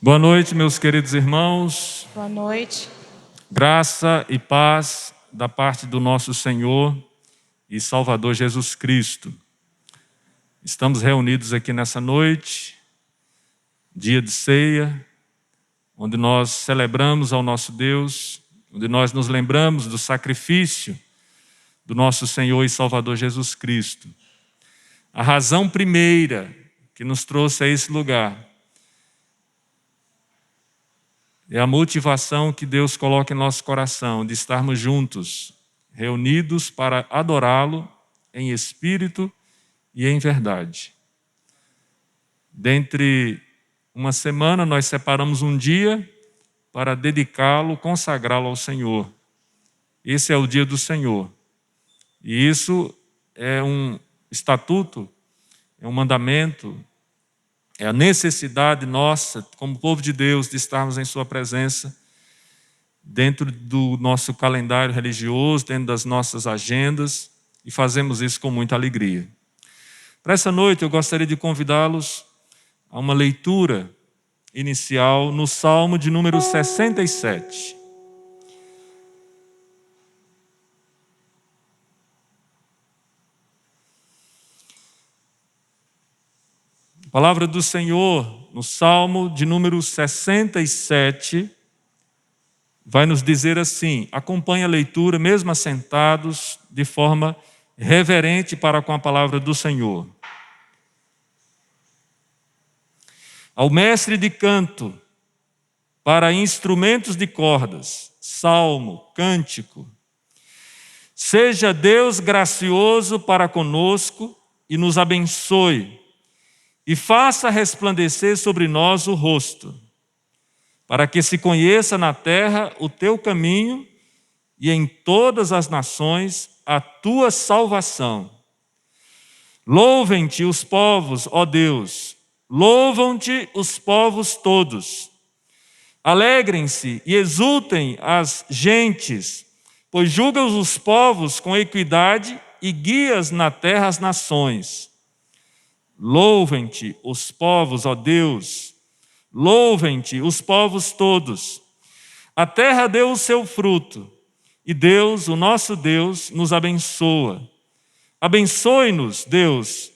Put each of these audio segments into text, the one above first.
Boa noite, meus queridos irmãos. Boa noite. Graça e paz da parte do nosso Senhor e Salvador Jesus Cristo. Estamos reunidos aqui nessa noite, dia de ceia, onde nós celebramos ao nosso Deus, onde nós nos lembramos do sacrifício do nosso Senhor e Salvador Jesus Cristo. A razão primeira que nos trouxe a esse lugar é a motivação que Deus coloca em nosso coração de estarmos juntos, reunidos para adorá-lo em espírito e em verdade. Dentre uma semana, nós separamos um dia para dedicá-lo, consagrá-lo ao Senhor. Esse é o dia do Senhor. E isso é um estatuto, é um mandamento, é a necessidade nossa, como povo de Deus, de estarmos em sua presença, dentro do nosso calendário religioso, dentro das nossas agendas, e fazemos isso com muita alegria. Para essa noite, eu gostaria de convidá-los a uma leitura inicial no Salmo de número 67. A palavra do Senhor, no Salmo de número 67, vai nos dizer assim, acompanhe a leitura, mesmo assentados, de forma reverente para com a palavra do Senhor. Ao mestre de canto, para instrumentos de cordas, salmo, cântico, seja Deus gracioso para conosco e nos abençoe, e faça resplandecer sobre nós o rosto, para que se conheça na terra o teu caminho e em todas as nações a tua salvação. Louvem-te os povos, ó Deus, louvam-te os povos todos. Alegrem-se e exultem as gentes, pois julgas os povos com equidade e guias na terra as nações. Louvem-te os povos, ó Deus, louvem-te os povos todos. A terra deu o seu fruto, e Deus, o nosso Deus, nos abençoa. Abençoe-nos, Deus,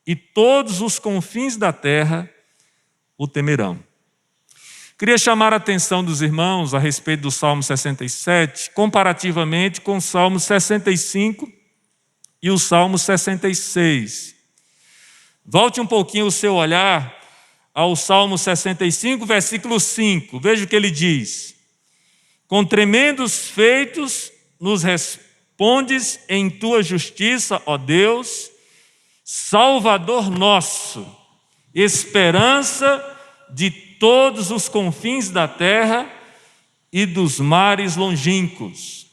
e todos os confins da terra o temerão. Queria chamar a atenção dos irmãos a respeito do Salmo 67, comparativamente com o Salmo 65 e o Salmo 66. Volte um pouquinho o seu olhar ao Salmo 65, versículo 5. Veja o que ele diz. Com tremendos feitos nos respondes em tua justiça, ó Deus, Salvador nosso, esperança de todos os confins da terra e dos mares longínquos.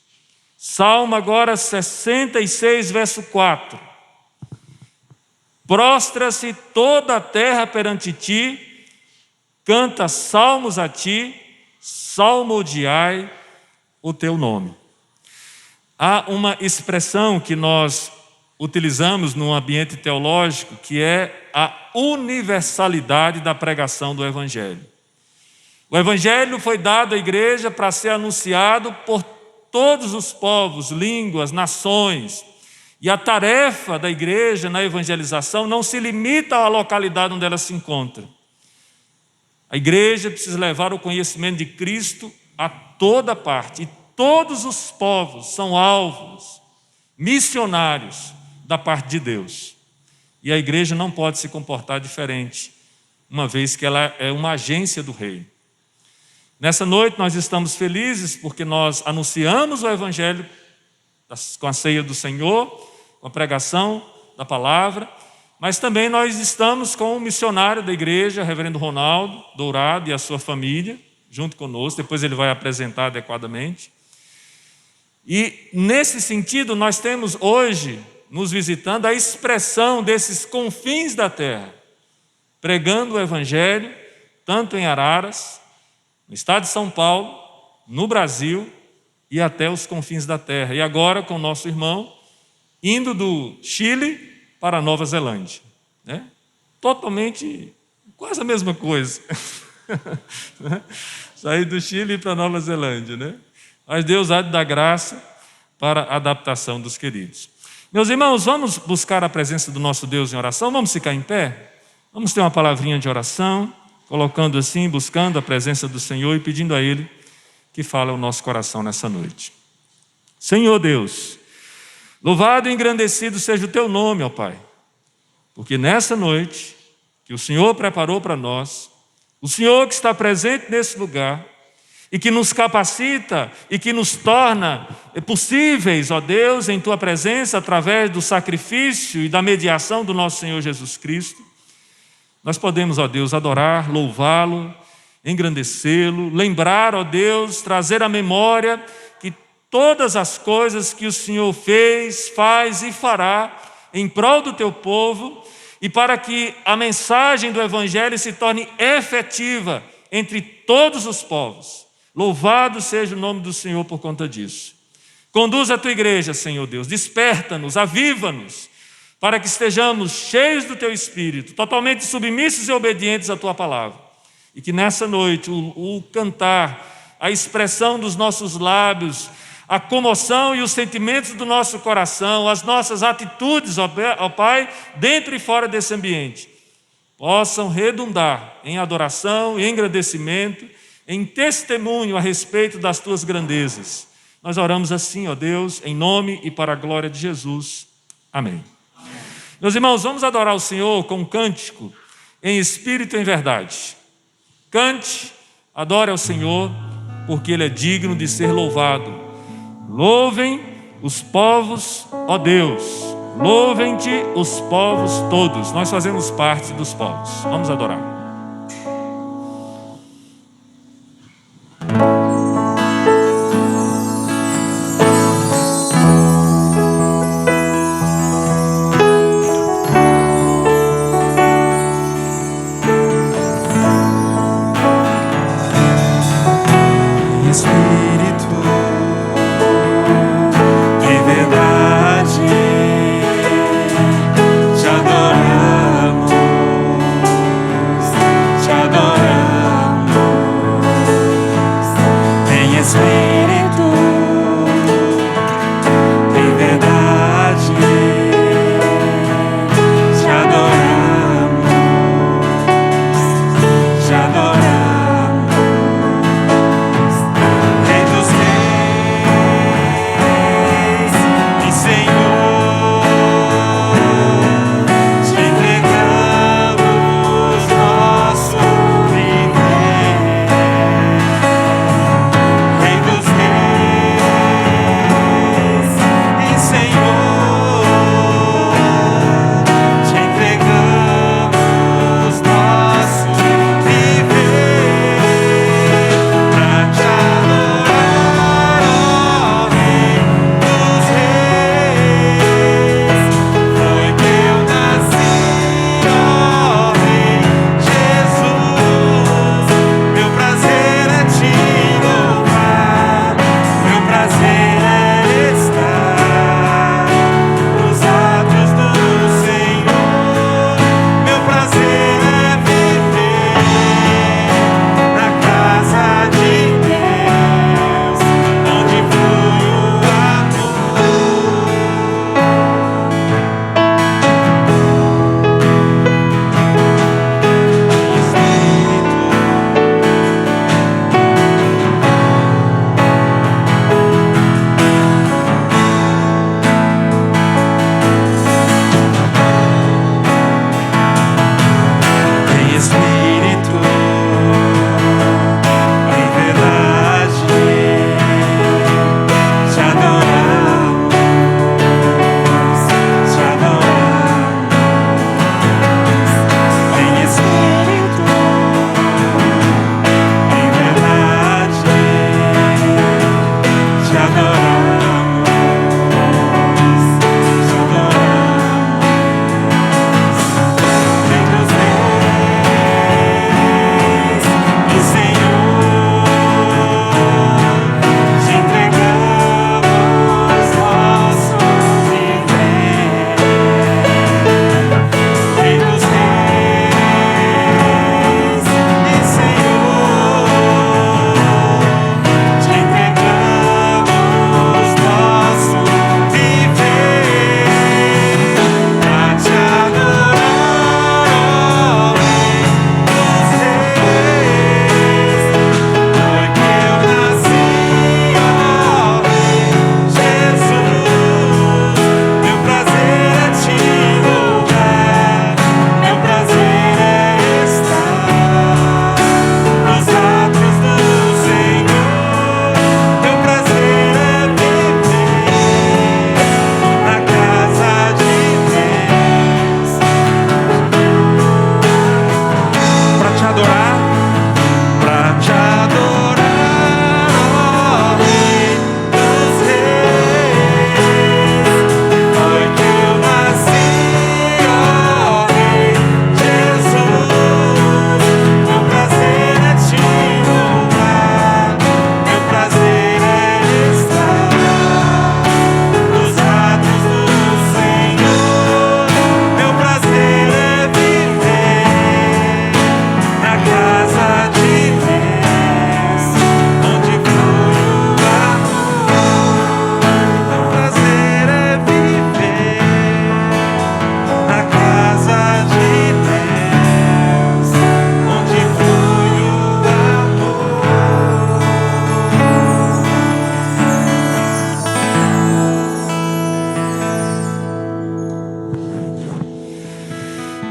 Salmo agora 66, verso 4. Prostra-se toda a terra perante ti, canta salmos a ti, salmodiai o teu nome. Há uma expressão que nós utilizamos no ambiente teológico, que é a universalidade da pregação do Evangelho. O Evangelho foi dado à igreja para ser anunciado por todos os povos, línguas, nações. E a tarefa da igreja na evangelização não se limita à localidade onde ela se encontra. A igreja precisa levar o conhecimento de Cristo a toda parte. E todos os povos são alvos, missionários da parte de Deus. E a igreja não pode se comportar diferente, uma vez que ela é uma agência do Rei. Nessa noite nós estamos felizes porque nós anunciamos o Evangelho com a ceia do Senhor, com a pregação da palavra, mas também nós estamos com o missionário da igreja, reverendo Ronaldo Dourado e a sua família, junto conosco, depois ele vai apresentar adequadamente. E nesse sentido nós temos hoje, nos visitando, a expressão desses confins da terra, pregando o Evangelho, tanto em Araras, no estado de São Paulo, no Brasil e até os confins da terra. E agora com o nosso irmão, indo do Chile para a Nova Zelândia, né? Totalmente, quase a mesma coisa. Sair do Chile para Nova Zelândia, né? Mas Deus há de dar graça para a adaptação dos queridos. Meus irmãos, vamos buscar a presença do nosso Deus em oração? Vamos ficar em pé? Vamos ter uma palavrinha de oração, colocando assim, buscando a presença do Senhor e pedindo a Ele que fale ao nosso coração nessa noite. Senhor Deus, louvado e engrandecido seja o Teu nome, ó Pai, porque nessa noite que o Senhor preparou para nós, o Senhor que está presente nesse lugar e que nos capacita e que nos torna possíveis, ó Deus, em Tua presença, através do sacrifício e da mediação do nosso Senhor Jesus Cristo, nós podemos, ó Deus, adorar, louvá-lo, engrandecê-lo, lembrar, ó Deus, trazer à memória que todas as coisas que o Senhor fez, faz e fará em prol do Teu povo e para que a mensagem do Evangelho se torne efetiva entre todos os povos. Louvado seja o nome do Senhor por conta disso. Conduz a Tua igreja, Senhor Deus, desperta-nos, aviva-nos, para que estejamos cheios do Teu Espírito, totalmente submissos e obedientes à Tua palavra. E que nessa noite o cantar, a expressão dos nossos lábios, a comoção e os sentimentos do nosso coração, as nossas atitudes, ó Pai, dentro e fora desse ambiente, possam redundar em adoração e engrandecimento, em testemunho a respeito das Tuas grandezas. Nós oramos assim, ó Deus, em nome e para a glória de Jesus. Amém. Meus irmãos, vamos adorar o Senhor com um cântico em espírito e em verdade. Cante, adore ao Senhor, porque Ele é digno de ser louvado. Louvem os povos, ó Deus, louvem-te os povos todos. Nós fazemos parte dos povos. Vamos adorar. Te adoramos.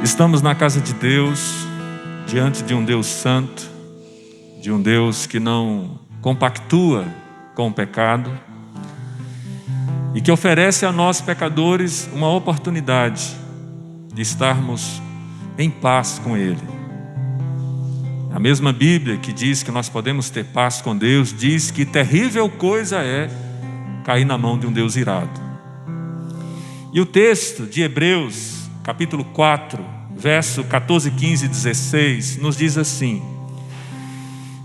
Estamos na casa de Deus, diante de um Deus santo, de um Deus que não compactua com o pecado e que oferece a nós, pecadores, uma oportunidade de estarmos em paz com Ele. A mesma Bíblia que diz que nós podemos ter paz com Deus, diz que terrível coisa é cair na mão de um Deus irado. E o texto de Hebreus, capítulo 4, verso 14, 15 e 16, nos diz assim: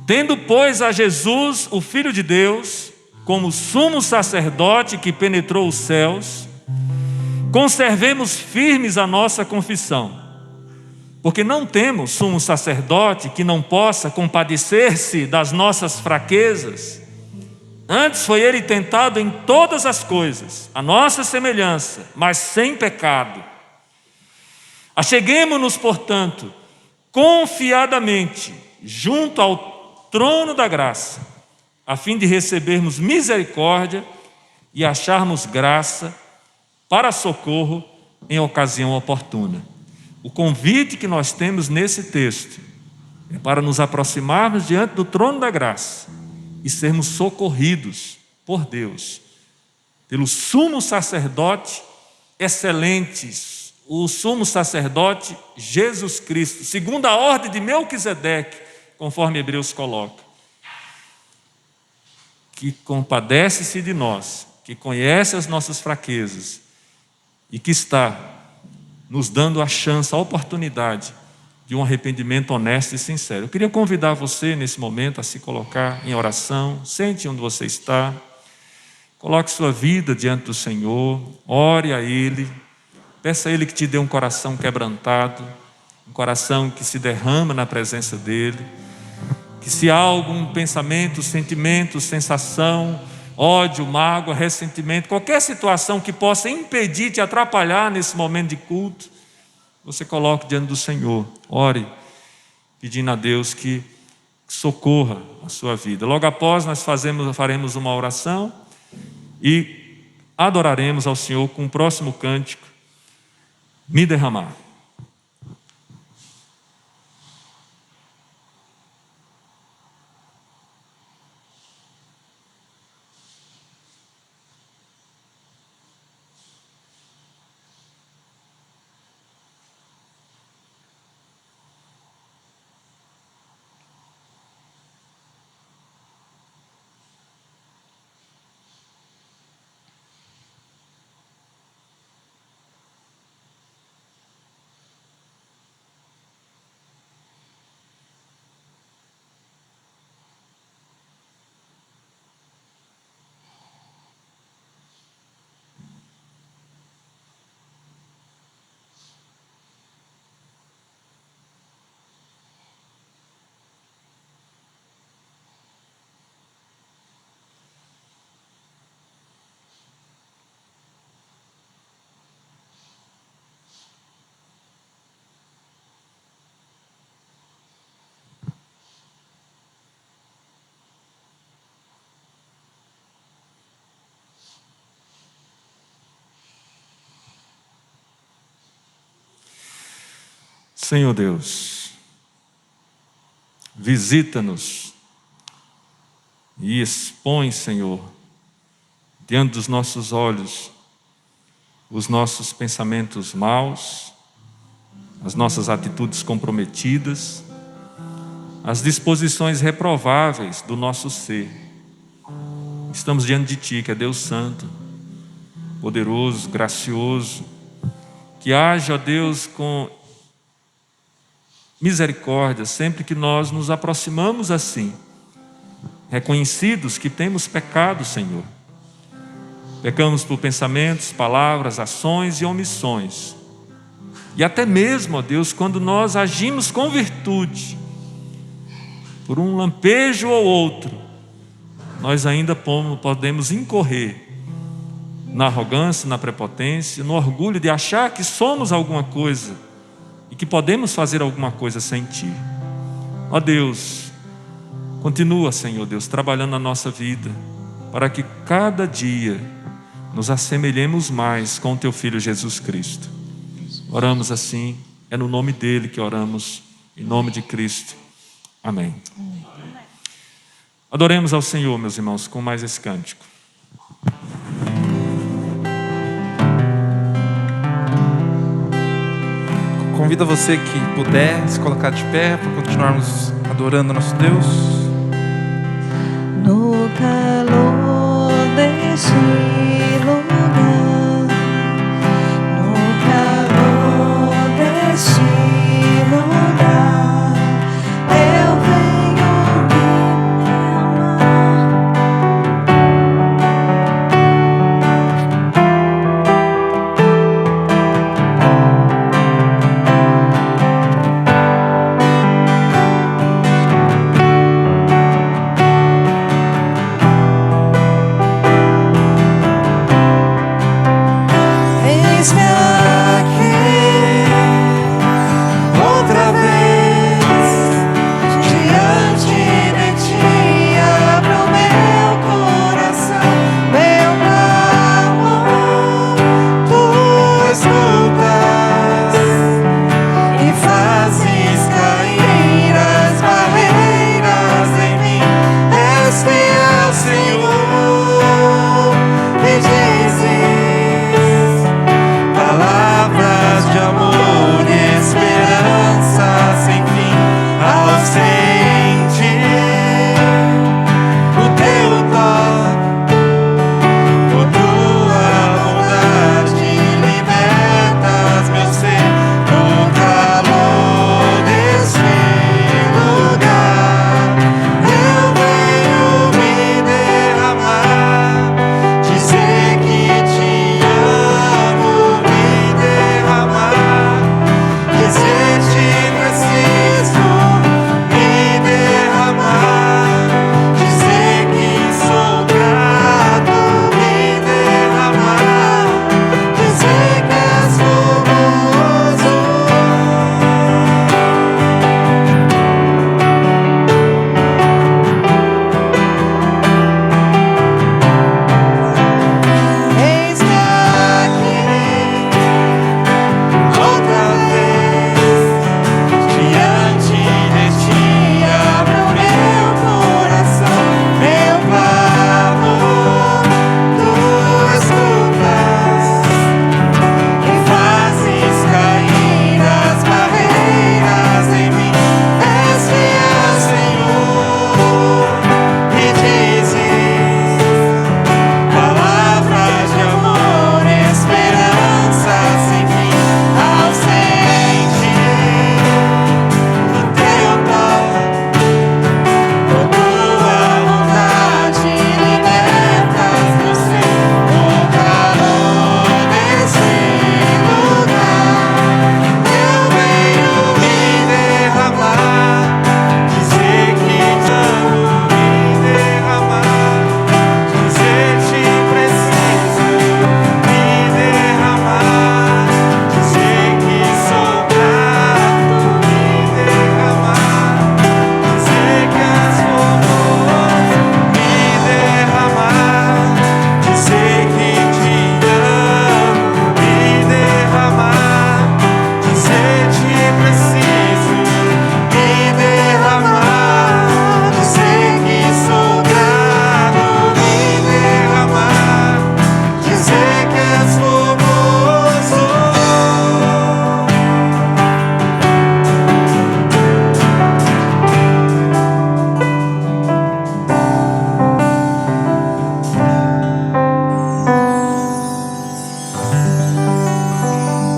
tendo, pois, a Jesus, o Filho de Deus, como sumo sacerdote que penetrou os céus, conservemos firmes a nossa confissão, porque não temos sumo sacerdote que não possa compadecer-se das nossas fraquezas. Antes foi ele tentado em todas as coisas, a nossa semelhança, mas sem pecado. Acheguemo-nos, portanto, confiadamente junto ao trono da graça, a fim de recebermos misericórdia e acharmos graça para socorro em ocasião oportuna. O convite que nós temos nesse texto é para nos aproximarmos diante do trono da graça e sermos socorridos por Deus, pelo sumo sacerdote excelente, o sumo sacerdote Jesus Cristo, segundo a ordem de Melquisedeque, conforme Hebreus coloca, que compadece-se de nós, que conhece as nossas fraquezas e que está nos dando a chance, a oportunidade de um arrependimento honesto e sincero. Eu queria convidar você nesse momento a se colocar em oração. Sente onde você está, coloque sua vida diante do Senhor, ore a Ele, peça a Ele que te dê um coração quebrantado, um coração que se derrama na presença dEle, que se há algum pensamento, sentimento, sensação, ódio, mágoa, ressentimento, qualquer situação que possa impedir, te atrapalhar nesse momento de culto, você coloque diante do Senhor, ore, pedindo a Deus que socorra a sua vida. Logo após nós faremos uma oração e adoraremos ao Senhor com o próximo cântico, Me Derramar. Senhor Deus, visita-nos e expõe, Senhor, diante dos nossos olhos, os nossos pensamentos maus, as nossas atitudes comprometidas, as disposições reprováveis do nosso ser. Estamos diante de Ti, que é Deus Santo, poderoso, gracioso, que age, ó Deus, com misericórdia, sempre que nós nos aproximamos assim, reconhecidos que temos pecado, Senhor. Pecamos por pensamentos, palavras, ações e omissões. E até mesmo, ó Deus, quando nós agimos com virtude, por um lampejo ou outro, nós ainda podemos incorrer na arrogância, na prepotência, no orgulho de achar que somos alguma coisa e que podemos fazer alguma coisa sem Ti. Ó Deus, continua, Senhor Deus, trabalhando na nossa vida, para que cada dia nos assemelhemos mais com o Teu Filho Jesus Cristo. Oramos assim, É no nome dele que oramos, em nome de Cristo. Amém. Adoremos ao Senhor, meus irmãos, com mais esse cântico. Convido você que puder se colocar de pé para continuarmos adorando nosso Deus. No calor deste lugar, no calor deste lugar, eu venho me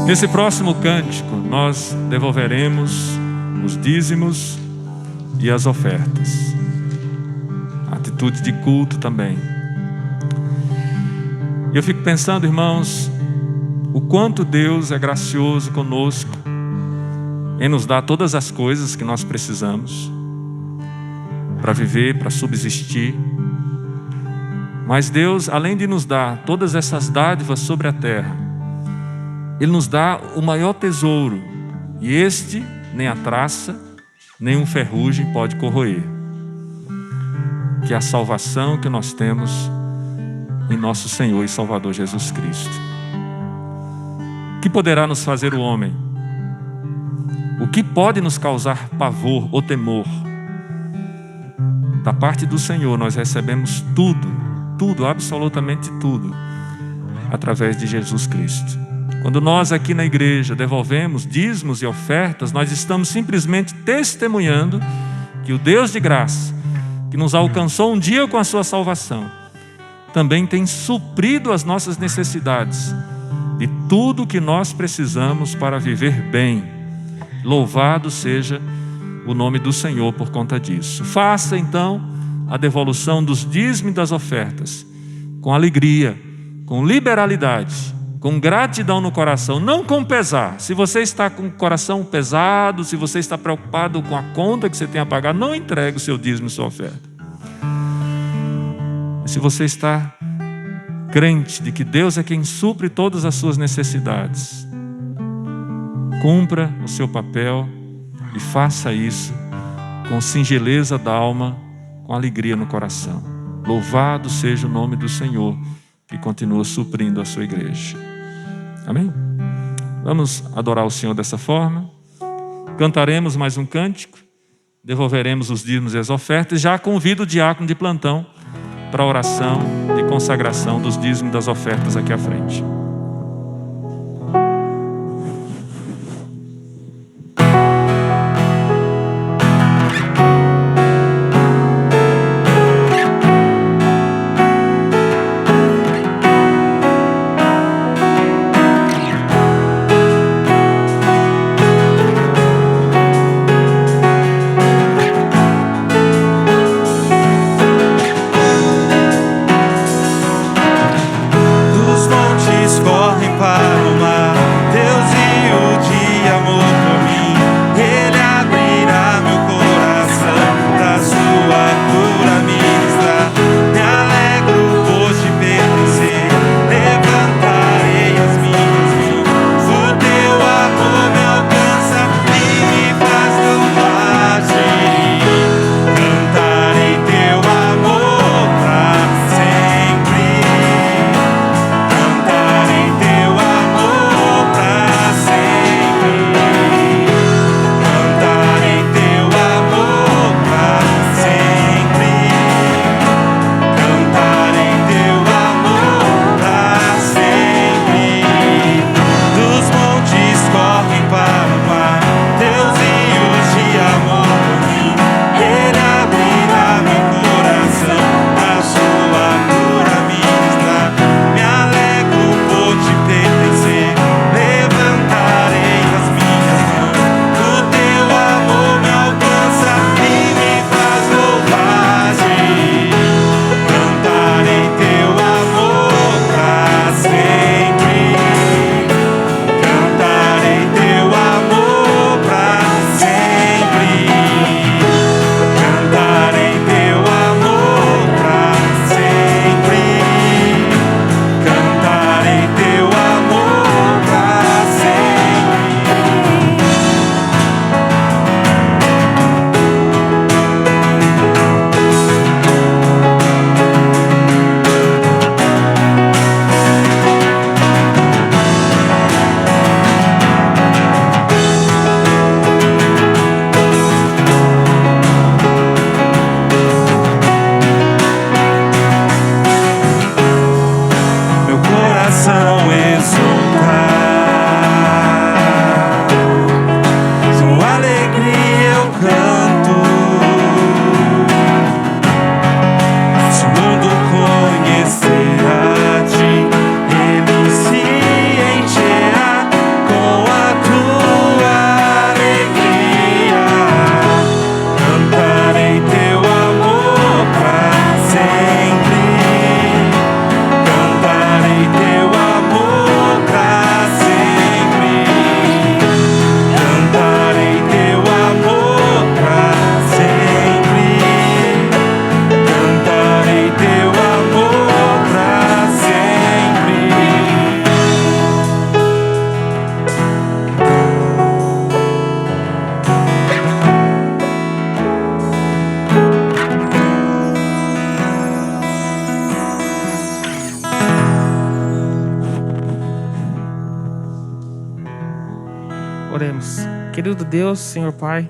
Nesse próximo cântico, nós devolveremos os dízimos e as ofertas. Atitude de culto também. E eu fico pensando, irmãos, o quanto Deus é gracioso conosco em nos dar todas as coisas que nós precisamos para viver, para subsistir. Mas Deus, além de nos dar todas essas dádivas sobre a terra, Ele nos dá o maior tesouro, e este nem a traça, nem um ferrugem pode corroer, que é a salvação que nós temos em nosso Senhor e Salvador Jesus Cristo. Que poderá nos fazer o homem? O que pode nos causar pavor ou temor? Da parte do Senhor nós recebemos tudo, absolutamente tudo, através de Jesus Cristo. Quando nós aqui na igreja devolvemos dízimos e ofertas, nós estamos simplesmente testemunhando que o Deus de graça, que nos alcançou um dia com a sua salvação, também tem suprido as nossas necessidades de tudo que nós precisamos para viver bem. Louvado seja o nome do Senhor por conta disso. Faça então a devolução dos dízimos e das ofertas com alegria, com liberalidade, com gratidão no coração, não com pesar. Se você está com o coração pesado, se você está preocupado com a conta que você tem a pagar, não entregue o seu dízimo e sua oferta. Mas se você está crente de que Deus é quem supre todas as suas necessidades, cumpra o seu papel e faça isso com singeleza da alma, com alegria no coração. Louvado seja o nome do Senhor, que continua suprindo a sua igreja. Amém? Vamos adorar o Senhor dessa forma. Cantaremos mais um cântico, devolveremos os dízimos e as ofertas. Já convido o diácono de plantão para a oração de consagração dos dízimos e das ofertas aqui à frente. Dos montes Querido Deus, Senhor Pai,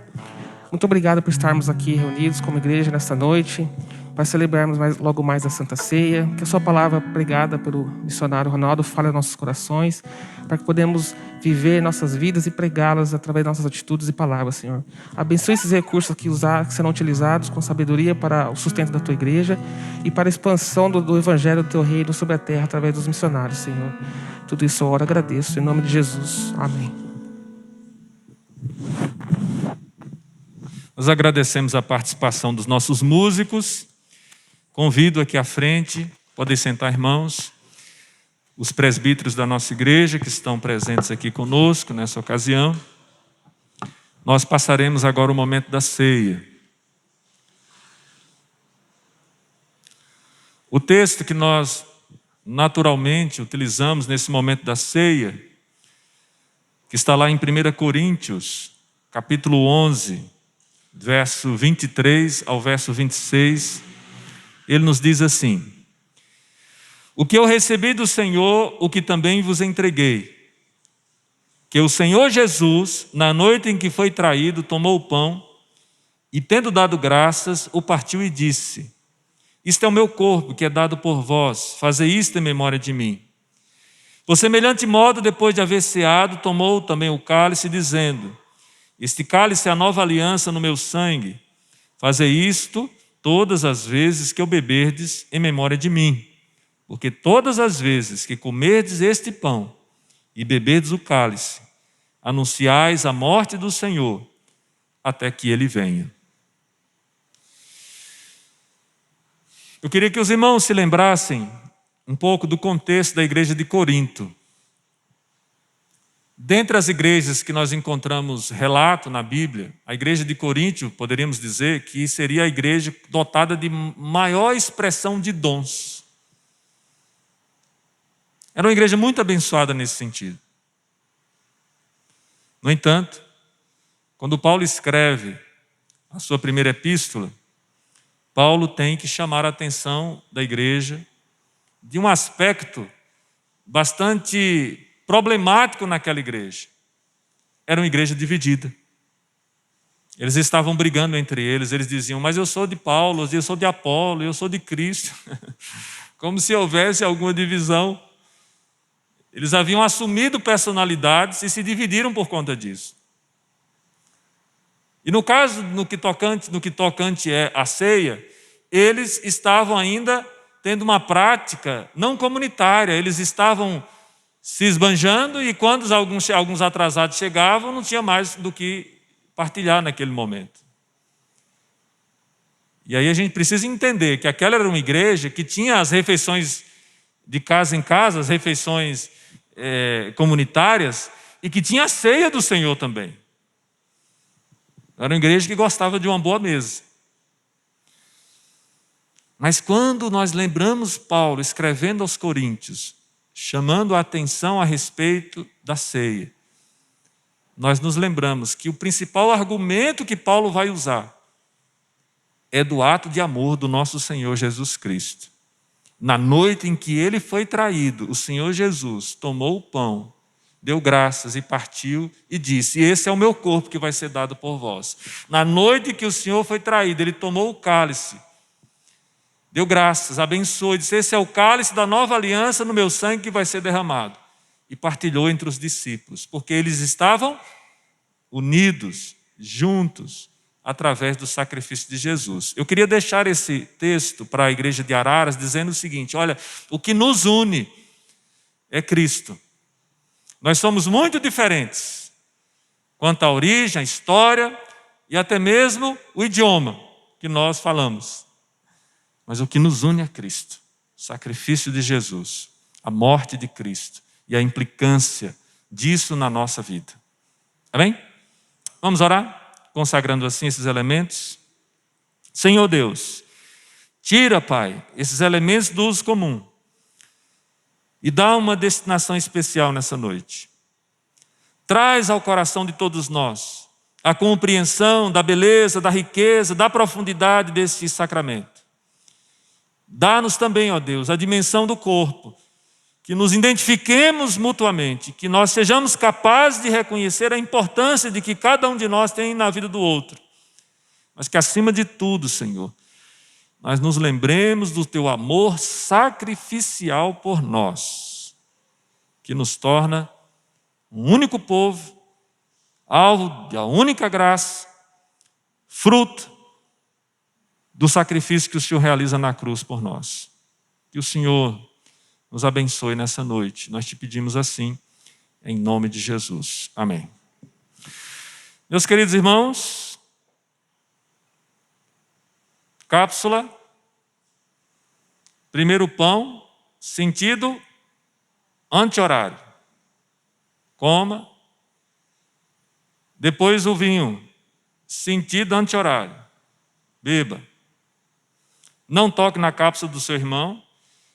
muito obrigado por estarmos aqui reunidos como igreja nesta noite, para celebrarmos logo mais a Santa Ceia. Que a sua palavra pregada pelo missionário Ronaldo fale aos nossos corações, para que podemos viver nossas vidas e pregá-las através das nossas atitudes e palavras, Senhor. Abençoe esses recursos que serão utilizados com sabedoria para o sustento da tua igreja e para a expansão do evangelho do teu reino sobre a terra através dos missionários, Senhor. Tudo isso eu oro e agradeço, em nome de Jesus. Amém. Nós agradecemos a participação dos nossos músicos. Convido aqui à frente, podem sentar, irmãos, os presbíteros da nossa igreja que estão presentes aqui conosco nessa ocasião. Nós passaremos agora o momento da ceia. O texto que nós naturalmente utilizamos nesse momento da ceia, que está lá em 1 Coríntios, capítulo 11, verso 23 ao verso 26, ele nos diz assim: o que eu recebi do Senhor, o que também vos entreguei, que o Senhor Jesus, na noite em que foi traído, tomou o pão e, tendo dado graças, o partiu e disse: isto é o meu corpo, que é dado por vós, fazei isto em memória de mim. Por semelhante modo, depois de haver ceado, tomou também o cálice, dizendo: este cálice é a nova aliança no meu sangue, fazei isto todas as vezes que o beberdes em memória de mim. Porque todas as vezes que comerdes este pão e beberdes o cálice, anunciais a morte do Senhor, até que Ele venha. Eu queria que os irmãos se lembrassem um pouco do contexto da igreja de Corinto. Dentre as igrejas que nós encontramos relato na Bíblia, a igreja de Corinto, poderíamos dizer que seria a igreja dotada de maior expressão de dons. Era uma igreja muito abençoada nesse sentido. No entanto, quando Paulo escreve a sua primeira epístola, Paulo tem que chamar a atenção da igreja de um aspecto bastante problemático naquela igreja. Era uma igreja dividida. Eles estavam brigando entre eles, eles diziam: mas eu sou de Paulo, eu sou de Apolo, eu sou de Cristo. Como se houvesse alguma divisão. Eles haviam assumido personalidades e se dividiram por conta disso. E no caso, no que tocante é a ceia, eles estavam ainda tendo uma prática não comunitária, eles estavam se esbanjando e quando alguns atrasados chegavam, não tinha mais do que partilhar naquele momento. E aí a gente precisa entender que aquela era uma igreja que tinha as refeições de casa em casa, as refeições comunitárias, e que tinha a ceia do Senhor também. Era uma igreja que gostava de uma boa mesa. Mas quando nós lembramos Paulo escrevendo aos Coríntios, chamando a atenção a respeito da ceia, nós nos lembramos que o principal argumento que Paulo vai usar é do ato de amor do nosso Senhor Jesus Cristo. Na noite em que ele foi traído, o Senhor Jesus tomou o pão, deu graças e partiu e disse: esse é o meu corpo que vai ser dado por vós. Na noite que o Senhor foi traído, ele tomou o cálice, deu graças, abençoou e disse: esse é o cálice da nova aliança no meu sangue que vai ser derramado. E partilhou entre os discípulos, porque eles estavam unidos, juntos, através do sacrifício de Jesus. Eu queria deixar esse texto para a igreja de Araras dizendo o seguinte: olha, o que nos une é Cristo. Nós somos muito diferentes quanto à origem, à história e até mesmo o idioma que nós falamos. Mas o que nos une é Cristo, o sacrifício de Jesus, a morte de Cristo e a implicância disso na nossa vida. Amém? Vamos orar? Consagrando assim esses elementos. Senhor Deus, tira, Pai, esses elementos do uso comum e dá uma destinação especial nessa noite. Traz ao coração de todos nós a compreensão da beleza, da riqueza, da profundidade desse sacramento. Dá-nos também, ó Deus, a dimensão do corpo, que nos identifiquemos mutuamente, que nós sejamos capazes de reconhecer a importância de que cada um de nós tem na vida do outro. Mas que, acima de tudo, Senhor, nós nos lembremos do Teu amor sacrificial por nós, que nos torna um único povo, alvo da única graça, fruto do sacrifício que o Senhor realiza na cruz por nós. Que o Senhor nos abençoe nessa noite. Nós te pedimos assim, em nome de Jesus. Amém. Meus queridos irmãos, cápsula, primeiro pão, sentido anti-horário. Coma. Depois o vinho, sentido anti-horário. Beba. Não toque na cápsula do seu irmão.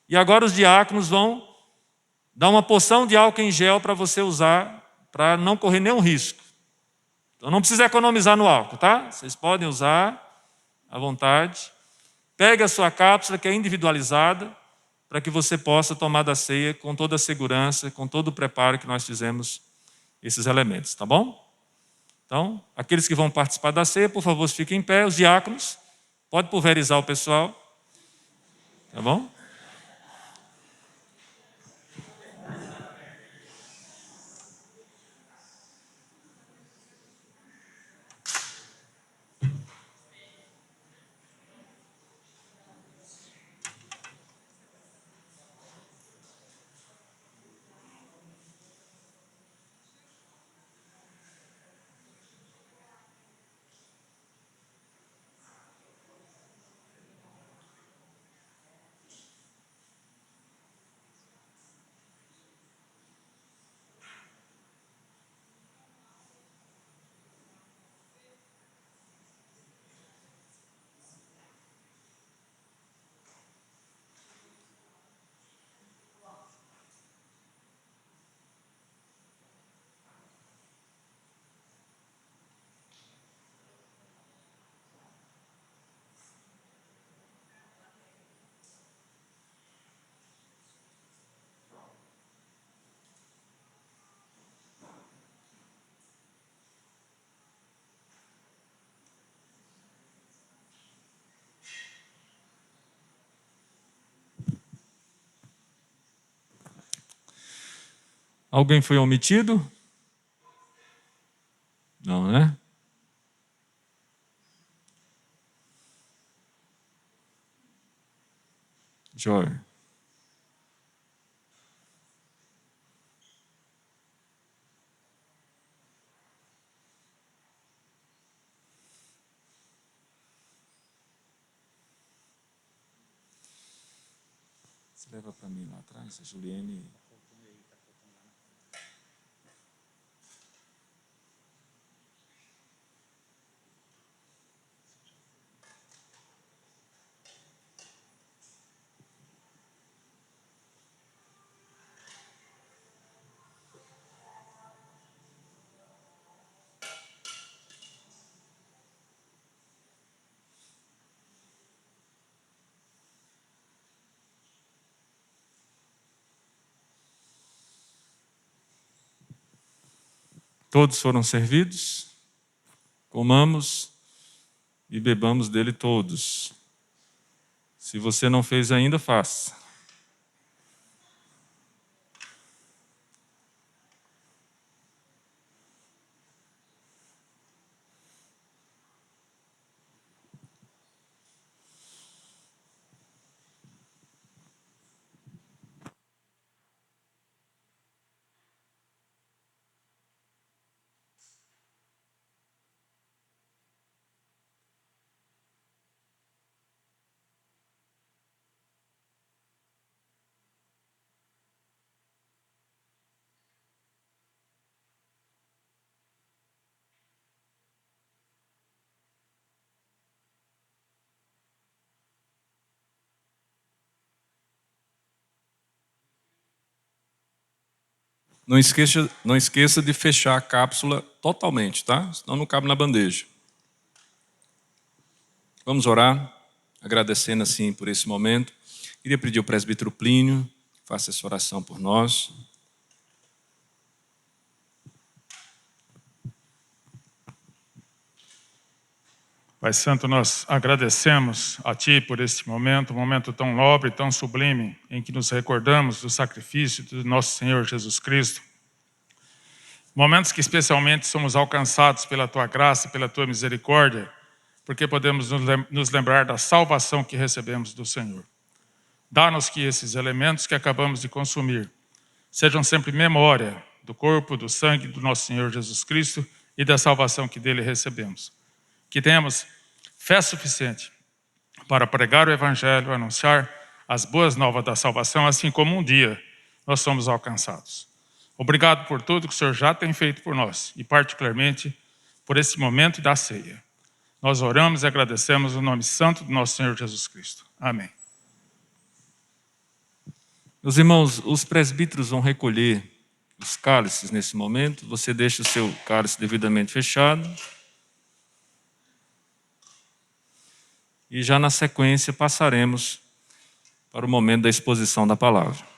E agora os diáconos vão dar uma porção de álcool em gel para você usar, para não correr nenhum risco. Então não precisa economizar no álcool, tá? Vocês podem usar à vontade. Pegue a sua cápsula, que é individualizada, para que você possa tomar da ceia com toda a segurança, com todo o preparo que nós fizemos esses elementos, tá bom? Então, aqueles que vão participar da ceia, por favor, fiquem em pé. Os diáconos, pode pulverizar o pessoal, tá bom? Alguém foi omitido? Não, né? Joia. Você leva para mim lá atrás, a Juliane. Todos foram servidos? Comamos e bebamos dele todos. Se você não fez ainda, faça. Não esqueça de fechar a cápsula totalmente, tá? Senão não cabe na bandeja. Vamos orar, agradecendo assim por esse momento. Queria pedir ao presbítero Plínio faça essa oração por nós. Pai Santo, nós agradecemos a Ti por este momento, um momento tão nobre, tão sublime, em que nos recordamos do sacrifício do nosso Senhor Jesus Cristo. Momentos que especialmente somos alcançados pela Tua graça, pela Tua misericórdia, porque podemos nos lembrar da salvação que recebemos do Senhor. Dá-nos que esses elementos que acabamos de consumir sejam sempre memória do corpo, do sangue do nosso Senhor Jesus Cristo e da salvação que dele recebemos. Que tenhamos fé suficiente para pregar o Evangelho, anunciar as boas novas da salvação, assim como um dia nós somos alcançados. Obrigado por tudo que o Senhor já tem feito por nós e particularmente por esse momento da ceia. Nós oramos e agradecemos o nome santo do nosso Senhor Jesus Cristo. Amém. Meus irmãos, os presbíteros vão recolher os cálices nesse momento. Você deixa o seu cálice devidamente fechado. E já na sequência passaremos para o momento da exposição da palavra.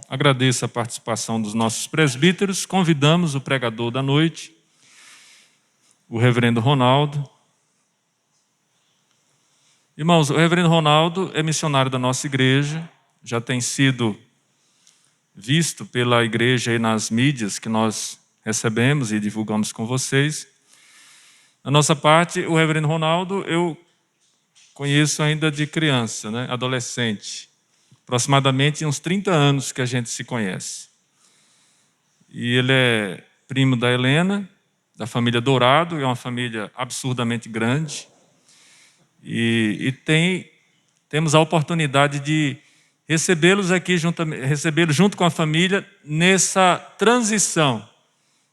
Agradeço a participação dos nossos presbíteros. Convidamos o pregador da noite, o reverendo Ronaldo. Irmãos, o reverendo Ronaldo é missionário da nossa igreja, já tem sido visto pela igreja aí nas mídias que nós recebemos e divulgamos com vocês. Da nossa parte, o reverendo Ronaldo eu conheço ainda de criança, adolescente. Aproximadamente uns 30 anos que a gente se conhece. E ele é primo da Helena, da família Dourado, é uma família absurdamente grande. E temos a oportunidade de recebê-los aqui, recebê-los junto com a família, nessa transição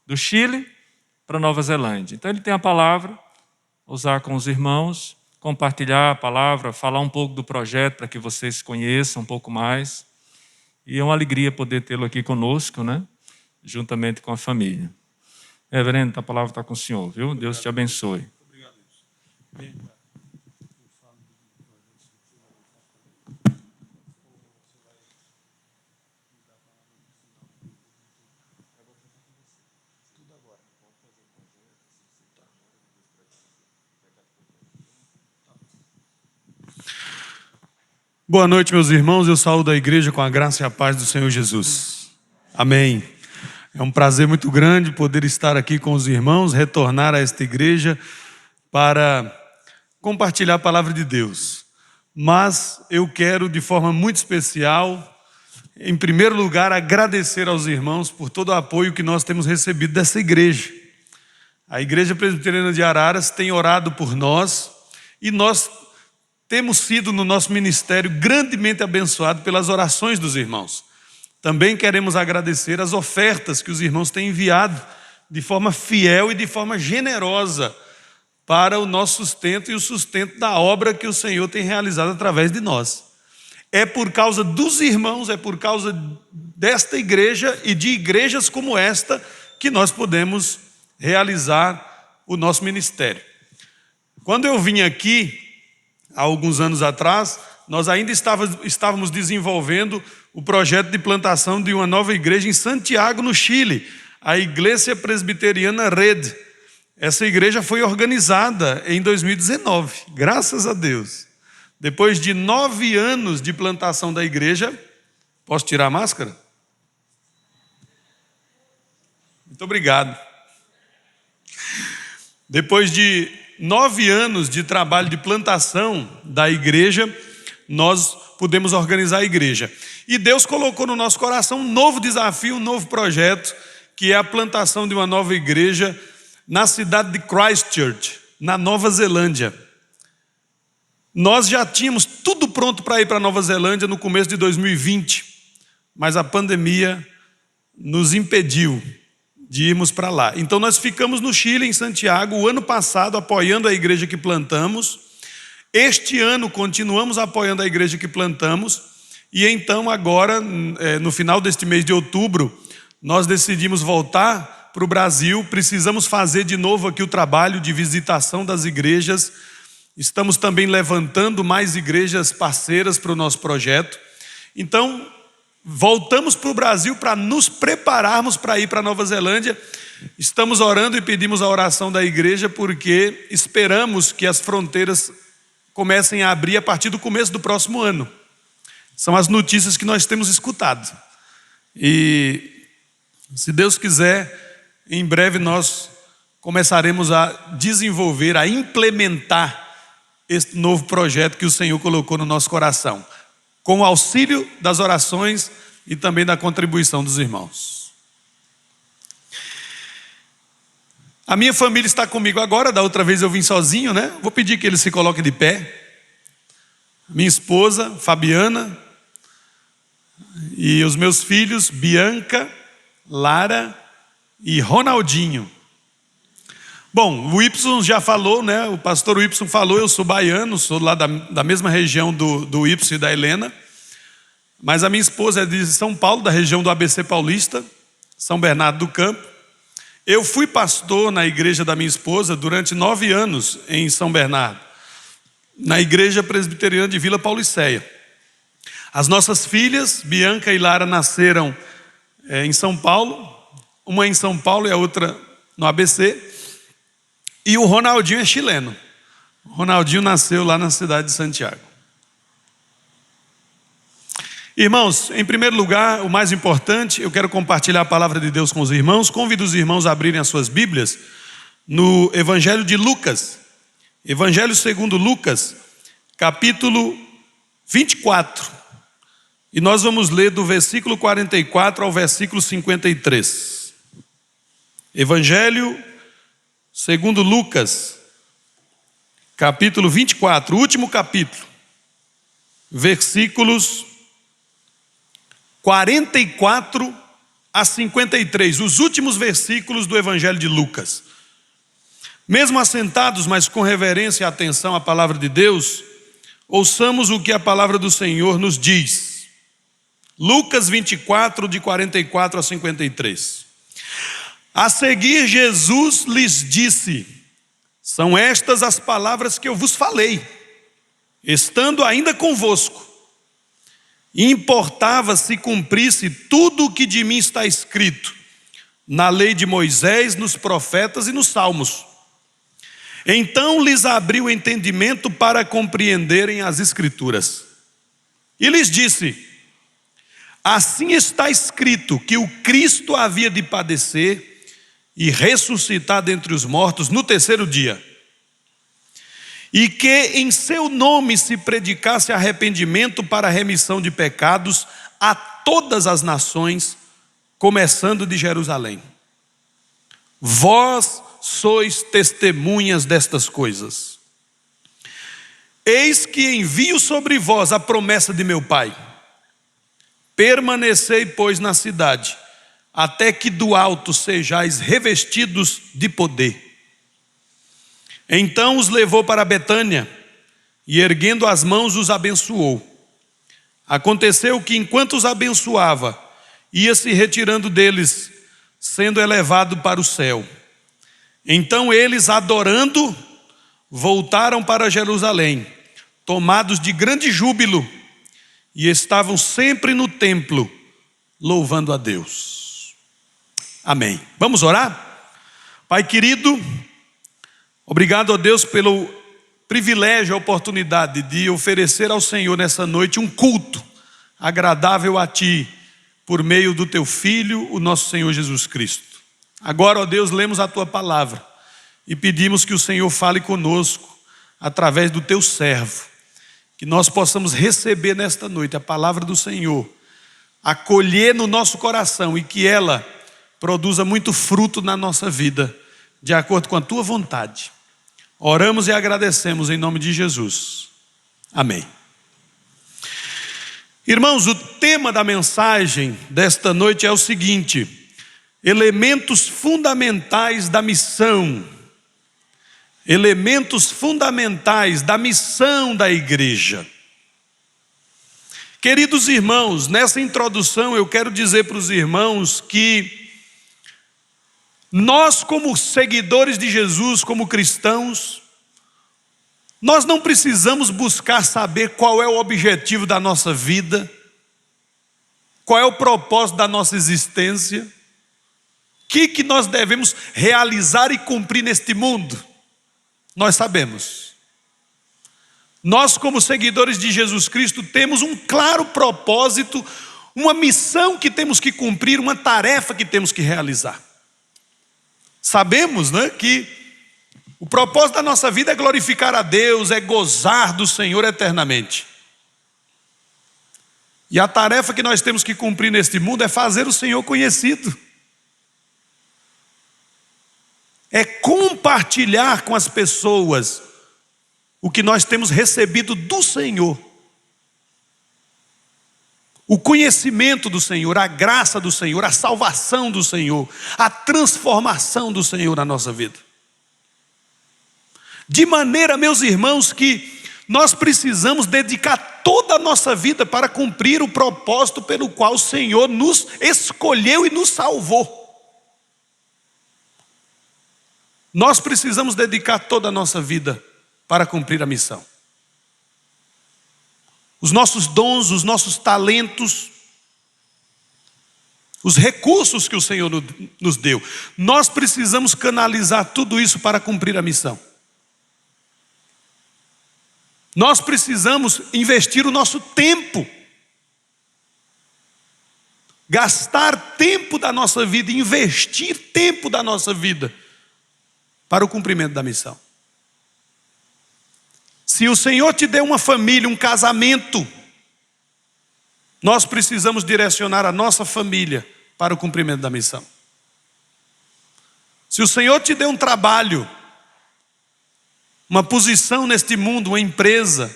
do Chile para Nova Zelândia. Então ele tem a palavra, usar com os irmãos, compartilhar a palavra, falar um pouco do projeto para que vocês conheçam um pouco mais. E é uma alegria poder tê-lo aqui conosco, juntamente com a família. Reverendo, a palavra está com o senhor, viu? Deus te abençoe. Obrigado. Boa noite, meus irmãos. Eu saúdo a igreja com a graça e a paz do Senhor Jesus. Amém. É um prazer muito grande poder estar aqui com os irmãos, retornar a esta igreja para compartilhar a palavra de Deus. Mas eu quero, de forma muito especial, em primeiro lugar, agradecer aos irmãos por todo o apoio que nós temos recebido dessa igreja. A Igreja Presbiteriana de Araras tem orado por nós e nós temos sido no nosso ministério grandemente abençoados pelas orações dos irmãos. Também queremos agradecer as ofertas que os irmãos têm enviado de forma fiel e de forma generosa para o nosso sustento e o sustento da obra que o Senhor tem realizado através de nós. É por causa dos irmãos, é por causa desta igreja e de igrejas como esta que nós podemos realizar o nosso ministério. Quando eu vim aqui, há alguns anos atrás, nós ainda estávamos desenvolvendo o projeto de plantação de uma nova igreja em Santiago, no Chile, a Igreja Presbiteriana Rede. Essa igreja foi organizada em 2019, graças a Deus. Depois de 9 anos de plantação da igreja, posso tirar a máscara? Muito obrigado. Depois de 9 anos de trabalho de plantação da igreja, nós pudemos organizar a igreja. E Deus colocou no nosso coração um novo desafio, um novo projeto, que é a plantação de uma nova igreja na cidade de Christchurch, na Nova Zelândia. Nós já tínhamos tudo pronto para ir para a Nova Zelândia no começo de 2020, mas a pandemia nos impediu de irmos para lá. Então nós ficamos no Chile, em Santiago, o ano passado apoiando a igreja que plantamos. Este ano continuamos apoiando a igreja que plantamos. E então agora, no final deste mês de outubro, nós decidimos voltar para o Brasil. Precisamos fazer de novo aqui o trabalho de visitação das igrejas. Estamos também levantando mais igrejas parceiras para o nosso projeto. Então, voltamos para o Brasil para nos prepararmos para ir para a Nova Zelândia. Estamos orando e pedimos a oração da igreja porque esperamos que as fronteiras comecem a abrir a partir do começo do próximo ano. São as notícias que nós temos escutado. E, se Deus quiser, em breve nós começaremos a desenvolver, a implementar este novo projeto que o Senhor colocou no nosso coração, com o auxílio das orações e também da contribuição dos irmãos. A minha família está comigo agora, da outra vez eu vim sozinho, né? Vou pedir que eles se coloquem de pé. Minha esposa, Fabiana, e os meus filhos, Bianca, Lara e Ronaldinho. Bom, o Y já falou, né? O pastor Y falou, eu sou baiano, sou lá da mesma região do Y e da Helena. Mas a minha esposa é de São Paulo, da região do ABC Paulista, São Bernardo do Campo. Eu fui pastor na igreja da minha esposa durante 9 anos em São Bernardo, na igreja presbiteriana de Vila Pauliceia. As nossas filhas, Bianca e Lara, nasceram em São Paulo, uma em São Paulo e a outra no ABC. E o Ronaldinho é chileno. O Ronaldinho nasceu lá na cidade de Santiago. Irmãos, em primeiro lugar, o mais importante, eu quero compartilhar a palavra de Deus com os irmãos. Convido os irmãos a abrirem as suas Bíblias no Evangelho de Lucas. Evangelho segundo Lucas, capítulo 24. E nós vamos ler do versículo 44 ao versículo 53. Evangelho segundo Lucas, capítulo 24, último capítulo, versículos 44 a 53, os últimos versículos do Evangelho de Lucas. Mesmo assentados, mas com reverência e atenção à palavra de Deus, ouçamos o que a palavra do Senhor nos diz. Lucas 24, de 44 a 53. A seguir, Jesus lhes disse: são estas as palavras que eu vos falei, estando ainda convosco. E importava se cumprisse tudo o que de mim está escrito na lei de Moisés, nos profetas e nos salmos. Então lhes abriu o entendimento para compreenderem as escrituras. E lhes disse: assim está escrito que o Cristo havia de padecer e ressuscitar dentre os mortos no terceiro dia, e que em seu nome se predicasse arrependimento para a remissão de pecados a todas as nações, começando de Jerusalém. Vós sois testemunhas destas coisas. Eis que envio sobre vós a promessa de meu Pai. Permanecei, pois, na cidade, até que do alto sejais revestidos de poder. Então os levou para Betânia, e erguendo as mãos os abençoou. Aconteceu que enquanto os abençoava, ia se retirando deles, sendo elevado para o céu. Então eles, adorando, voltaram para Jerusalém, tomados de grande júbilo, e estavam sempre no templo, louvando a Deus. Amém. Vamos orar? Pai querido, obrigado a Deus pelo privilégio, a oportunidade de oferecer ao Senhor nessa noite um culto agradável a Ti, por meio do Teu Filho, o nosso Senhor Jesus Cristo. Agora, ó Deus, lemos a Tua palavra e pedimos que o Senhor fale conosco através do Teu servo, que nós possamos receber nesta noite a palavra do Senhor, acolher no nosso coração e que ela produza muito fruto na nossa vida, de acordo com a Tua vontade. Oramos e agradecemos em nome de Jesus. Amém. Irmãos, o tema da mensagem desta noite é o seguinte: elementos fundamentais da missão. Elementos fundamentais da missão da igreja. Queridos irmãos, nessa introdução eu quero dizer para os irmãos que nós, como seguidores de Jesus, como cristãos, nós não precisamos buscar saber qual é o objetivo da nossa vida, qual é o propósito da nossa existência, o que nós devemos realizar e cumprir neste mundo. Nós sabemos. Nós, como seguidores de Jesus Cristo, temos um claro propósito, uma missão que temos que cumprir, uma tarefa que temos que realizar. Sabemos, né, que o propósito da nossa vida é glorificar a Deus, é gozar do Senhor eternamente. E a tarefa que nós temos que cumprir neste mundo é fazer o Senhor conhecido. É compartilhar com as pessoas o que nós temos recebido do Senhor. O conhecimento do Senhor, a graça do Senhor, a salvação do Senhor, a transformação do Senhor na nossa vida. De maneira, meus irmãos, que nós precisamos dedicar toda a nossa vida para cumprir o propósito pelo qual o Senhor nos escolheu e nos salvou. Nós precisamos dedicar toda a nossa vida para cumprir a missão. Os nossos dons, os nossos talentos, os recursos que o Senhor nos deu, nós precisamos canalizar tudo isso para cumprir a missão. Nós precisamos investir o nosso tempo, gastar tempo da nossa vida, investir tempo da nossa vida para o cumprimento da missão. Se o Senhor te deu uma família, um casamento, nós precisamos direcionar a nossa família para o cumprimento da missão. Se o Senhor te deu um trabalho, uma posição neste mundo, uma empresa,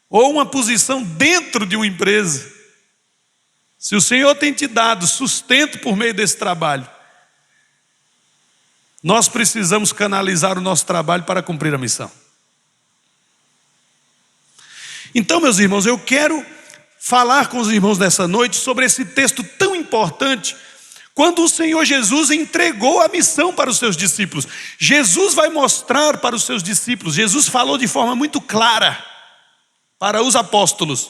ou uma posição dentro de uma empresa, se o Senhor tem te dado sustento por meio desse trabalho, nós precisamos canalizar o nosso trabalho para cumprir a missão. Então, meus irmãos, eu quero falar com os irmãos nessa noite sobre esse texto tão importante, quando o Senhor Jesus entregou a missão para os seus discípulos. Jesus vai mostrar para os seus discípulos, Jesus falou de forma muito clara para os apóstolos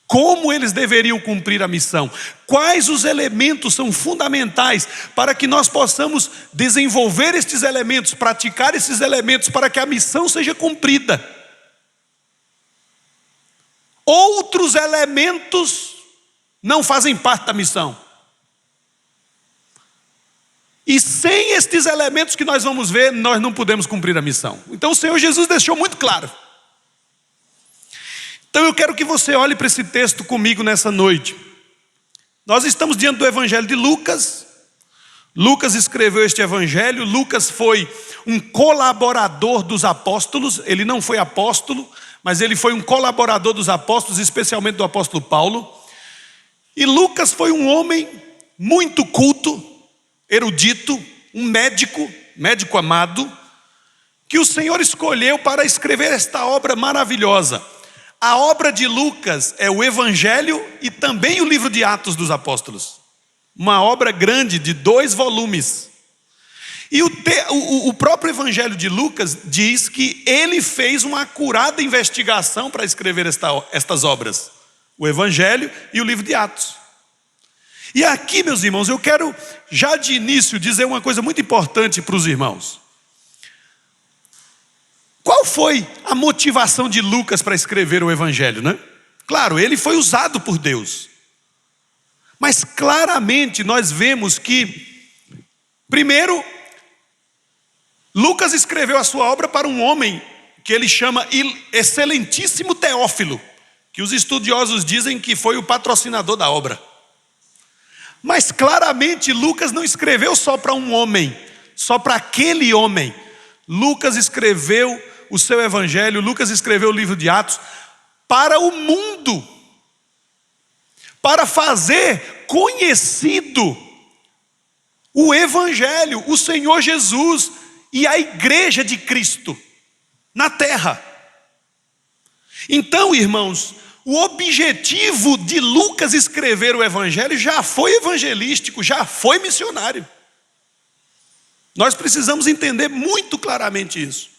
como eles deveriam cumprir a missão, quais os elementos são fundamentais para que nós possamos desenvolver estes elementos, praticar esses elementos para que a missão seja cumprida. Outros elementos não fazem parte da missão. E sem estes elementos que nós vamos ver, nós não podemos cumprir a missão. Então o Senhor Jesus deixou muito claro. Então eu quero que você olhe para esse texto comigo nessa noite. Nós estamos diante do Evangelho de Lucas. Lucas escreveu este Evangelho. Lucas foi um colaborador dos apóstolos. Ele não foi apóstolo, mas ele foi um colaborador dos apóstolos, especialmente do apóstolo Paulo. E Lucas foi um homem muito culto, erudito, um médico amado, que o Senhor escolheu para escrever esta obra maravilhosa. A obra de Lucas é o Evangelho e também o livro de Atos dos Apóstolos. Uma obra grande de 2 volumes. E o próprio Evangelho de Lucas diz que ele fez uma acurada investigação para escrever estas obras. O Evangelho e o livro de Atos. E aqui, meus irmãos, eu quero já de início dizer uma coisa muito importante para os irmãos. Qual foi a motivação de Lucas para escrever o Evangelho, né? Claro, ele foi usado por Deus. Mas claramente nós vemos que, primeiro, Lucas escreveu a sua obra para um homem que ele chama excelentíssimo Teófilo, que os estudiosos dizem que foi o patrocinador da obra. Mas claramente Lucas não escreveu só para um homem, só para aquele homem. Lucas escreveu o seu evangelho, Lucas escreveu o livro de Atos para o mundo, para fazer conhecido o evangelho, o Senhor Jesus e a igreja de Cristo na terra. Então, irmãos, o objetivo de Lucas escrever o evangelho já foi evangelístico, já foi missionário. Nós precisamos entender muito claramente isso.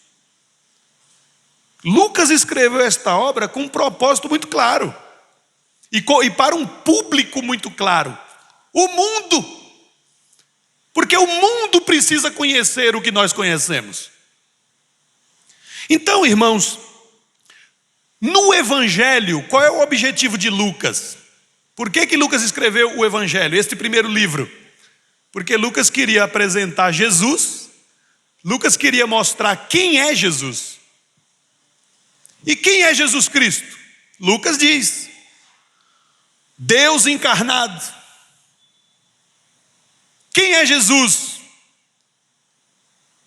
Lucas escreveu esta obra com um propósito muito claro e para um público muito claro: o mundo. Porque o mundo precisa conhecer o que nós conhecemos. Então, irmãos, no Evangelho, qual é o objetivo de Lucas? Por que Lucas escreveu o Evangelho, este primeiro livro? Porque Lucas queria apresentar Jesus, Lucas queria mostrar quem é Jesus. E quem é Jesus Cristo? Lucas diz: Deus encarnado. Quem é Jesus?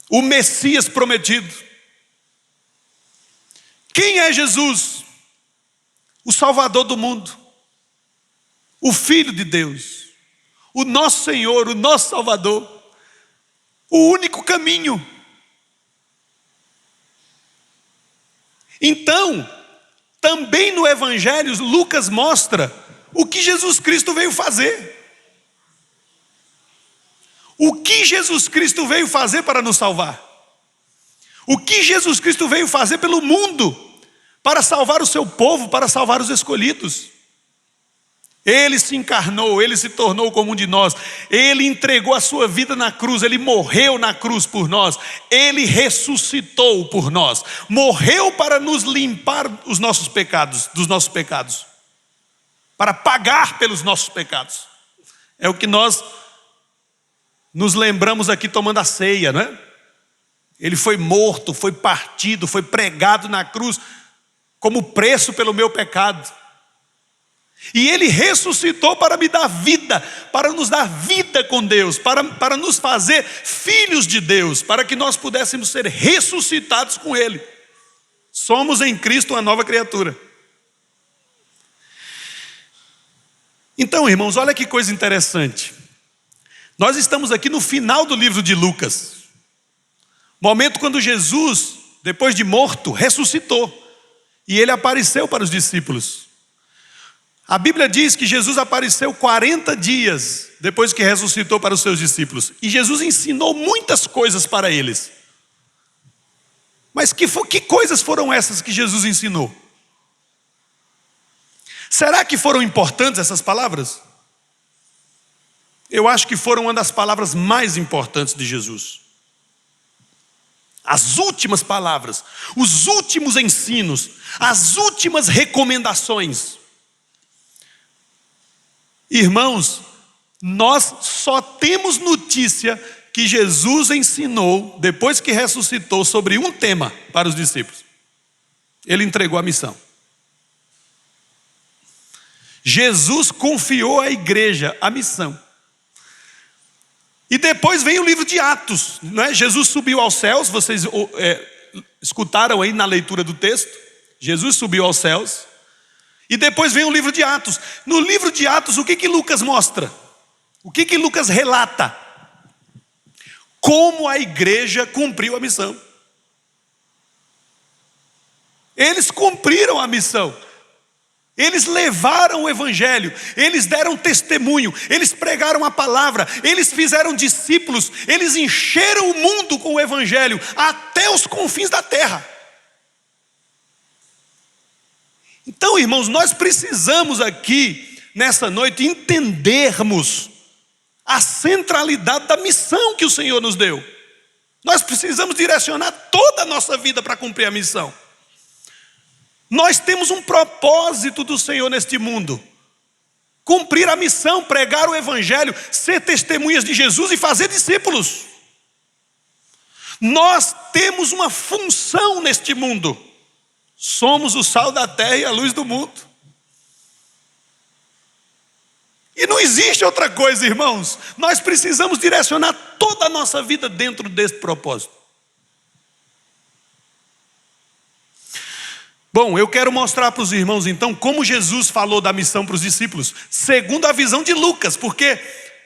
O Messias prometido. Quem é Jesus? O Salvador do mundo, o Filho de Deus, o nosso Senhor, o nosso Salvador, o único caminho. Então, também no Evangelho, Lucas mostra o que Jesus Cristo veio fazer. O que Jesus Cristo veio fazer para nos salvar? O que Jesus Cristo veio fazer pelo mundo para salvar o seu povo, para salvar os escolhidos? Ele se encarnou, ele se tornou como um de nós, ele entregou a sua vida na cruz, ele morreu na cruz por nós, ele ressuscitou por nós, morreu para nos limpar os nossos pecados, dos nossos pecados, para pagar pelos nossos pecados. É o que nós nos lembramos aqui tomando a ceia, não é? Ele foi morto, foi partido, foi pregado na cruz como preço pelo meu pecado. E ele ressuscitou para me dar vida, para nos dar vida com Deus, para nos fazer filhos de Deus, para que nós pudéssemos ser ressuscitados com ele. Somos em Cristo uma nova criatura. Então, irmãos, olha que coisa interessante. Nós estamos aqui no final do livro de Lucas. Momento quando Jesus, depois de morto, ressuscitou. E ele apareceu para os discípulos. A Bíblia diz que Jesus apareceu 40 dias depois que ressuscitou para os seus discípulos. E Jesus ensinou muitas coisas para eles. Mas que coisas foram essas que Jesus ensinou? Será que foram importantes essas palavras? Eu acho que foram uma das palavras mais importantes de Jesus. As últimas palavras, os últimos ensinos, as últimas recomendações. Irmãos, nós só temos notícia que Jesus ensinou, depois que ressuscitou, sobre um tema para os discípulos. Ele entregou a missão. Jesus confiou à igreja a missão. E depois vem o livro de Atos, não é? Jesus subiu aos céus, vocês escutaram aí na leitura do texto. Jesus subiu aos céus. E depois vem o livro de Atos. No livro de Atos, o que Lucas mostra? O que Lucas relata? Como a igreja cumpriu a missão. Eles cumpriram a missão. Eles levaram o evangelho, eles deram testemunho, eles pregaram a palavra, eles fizeram discípulos, eles encheram o mundo com o evangelho até os confins da terra. Então, irmãos, nós precisamos aqui nessa noite, entendermos a centralidade da missão que o Senhor nos deu. Nós precisamos direcionar toda a nossa vida para cumprir a missão. Nós temos um propósito do Senhor neste mundo: cumprir a missão, pregar o Evangelho, ser testemunhas de Jesus e fazer discípulos. Nós temos uma função neste mundo. Somos o sal da terra e a luz do mundo. E não existe outra coisa, irmãos. Nós precisamos direcionar toda a nossa vida dentro desse propósito. Bom, eu quero mostrar para os irmãos então como Jesus falou da missão para os discípulos, segundo a visão de Lucas, porque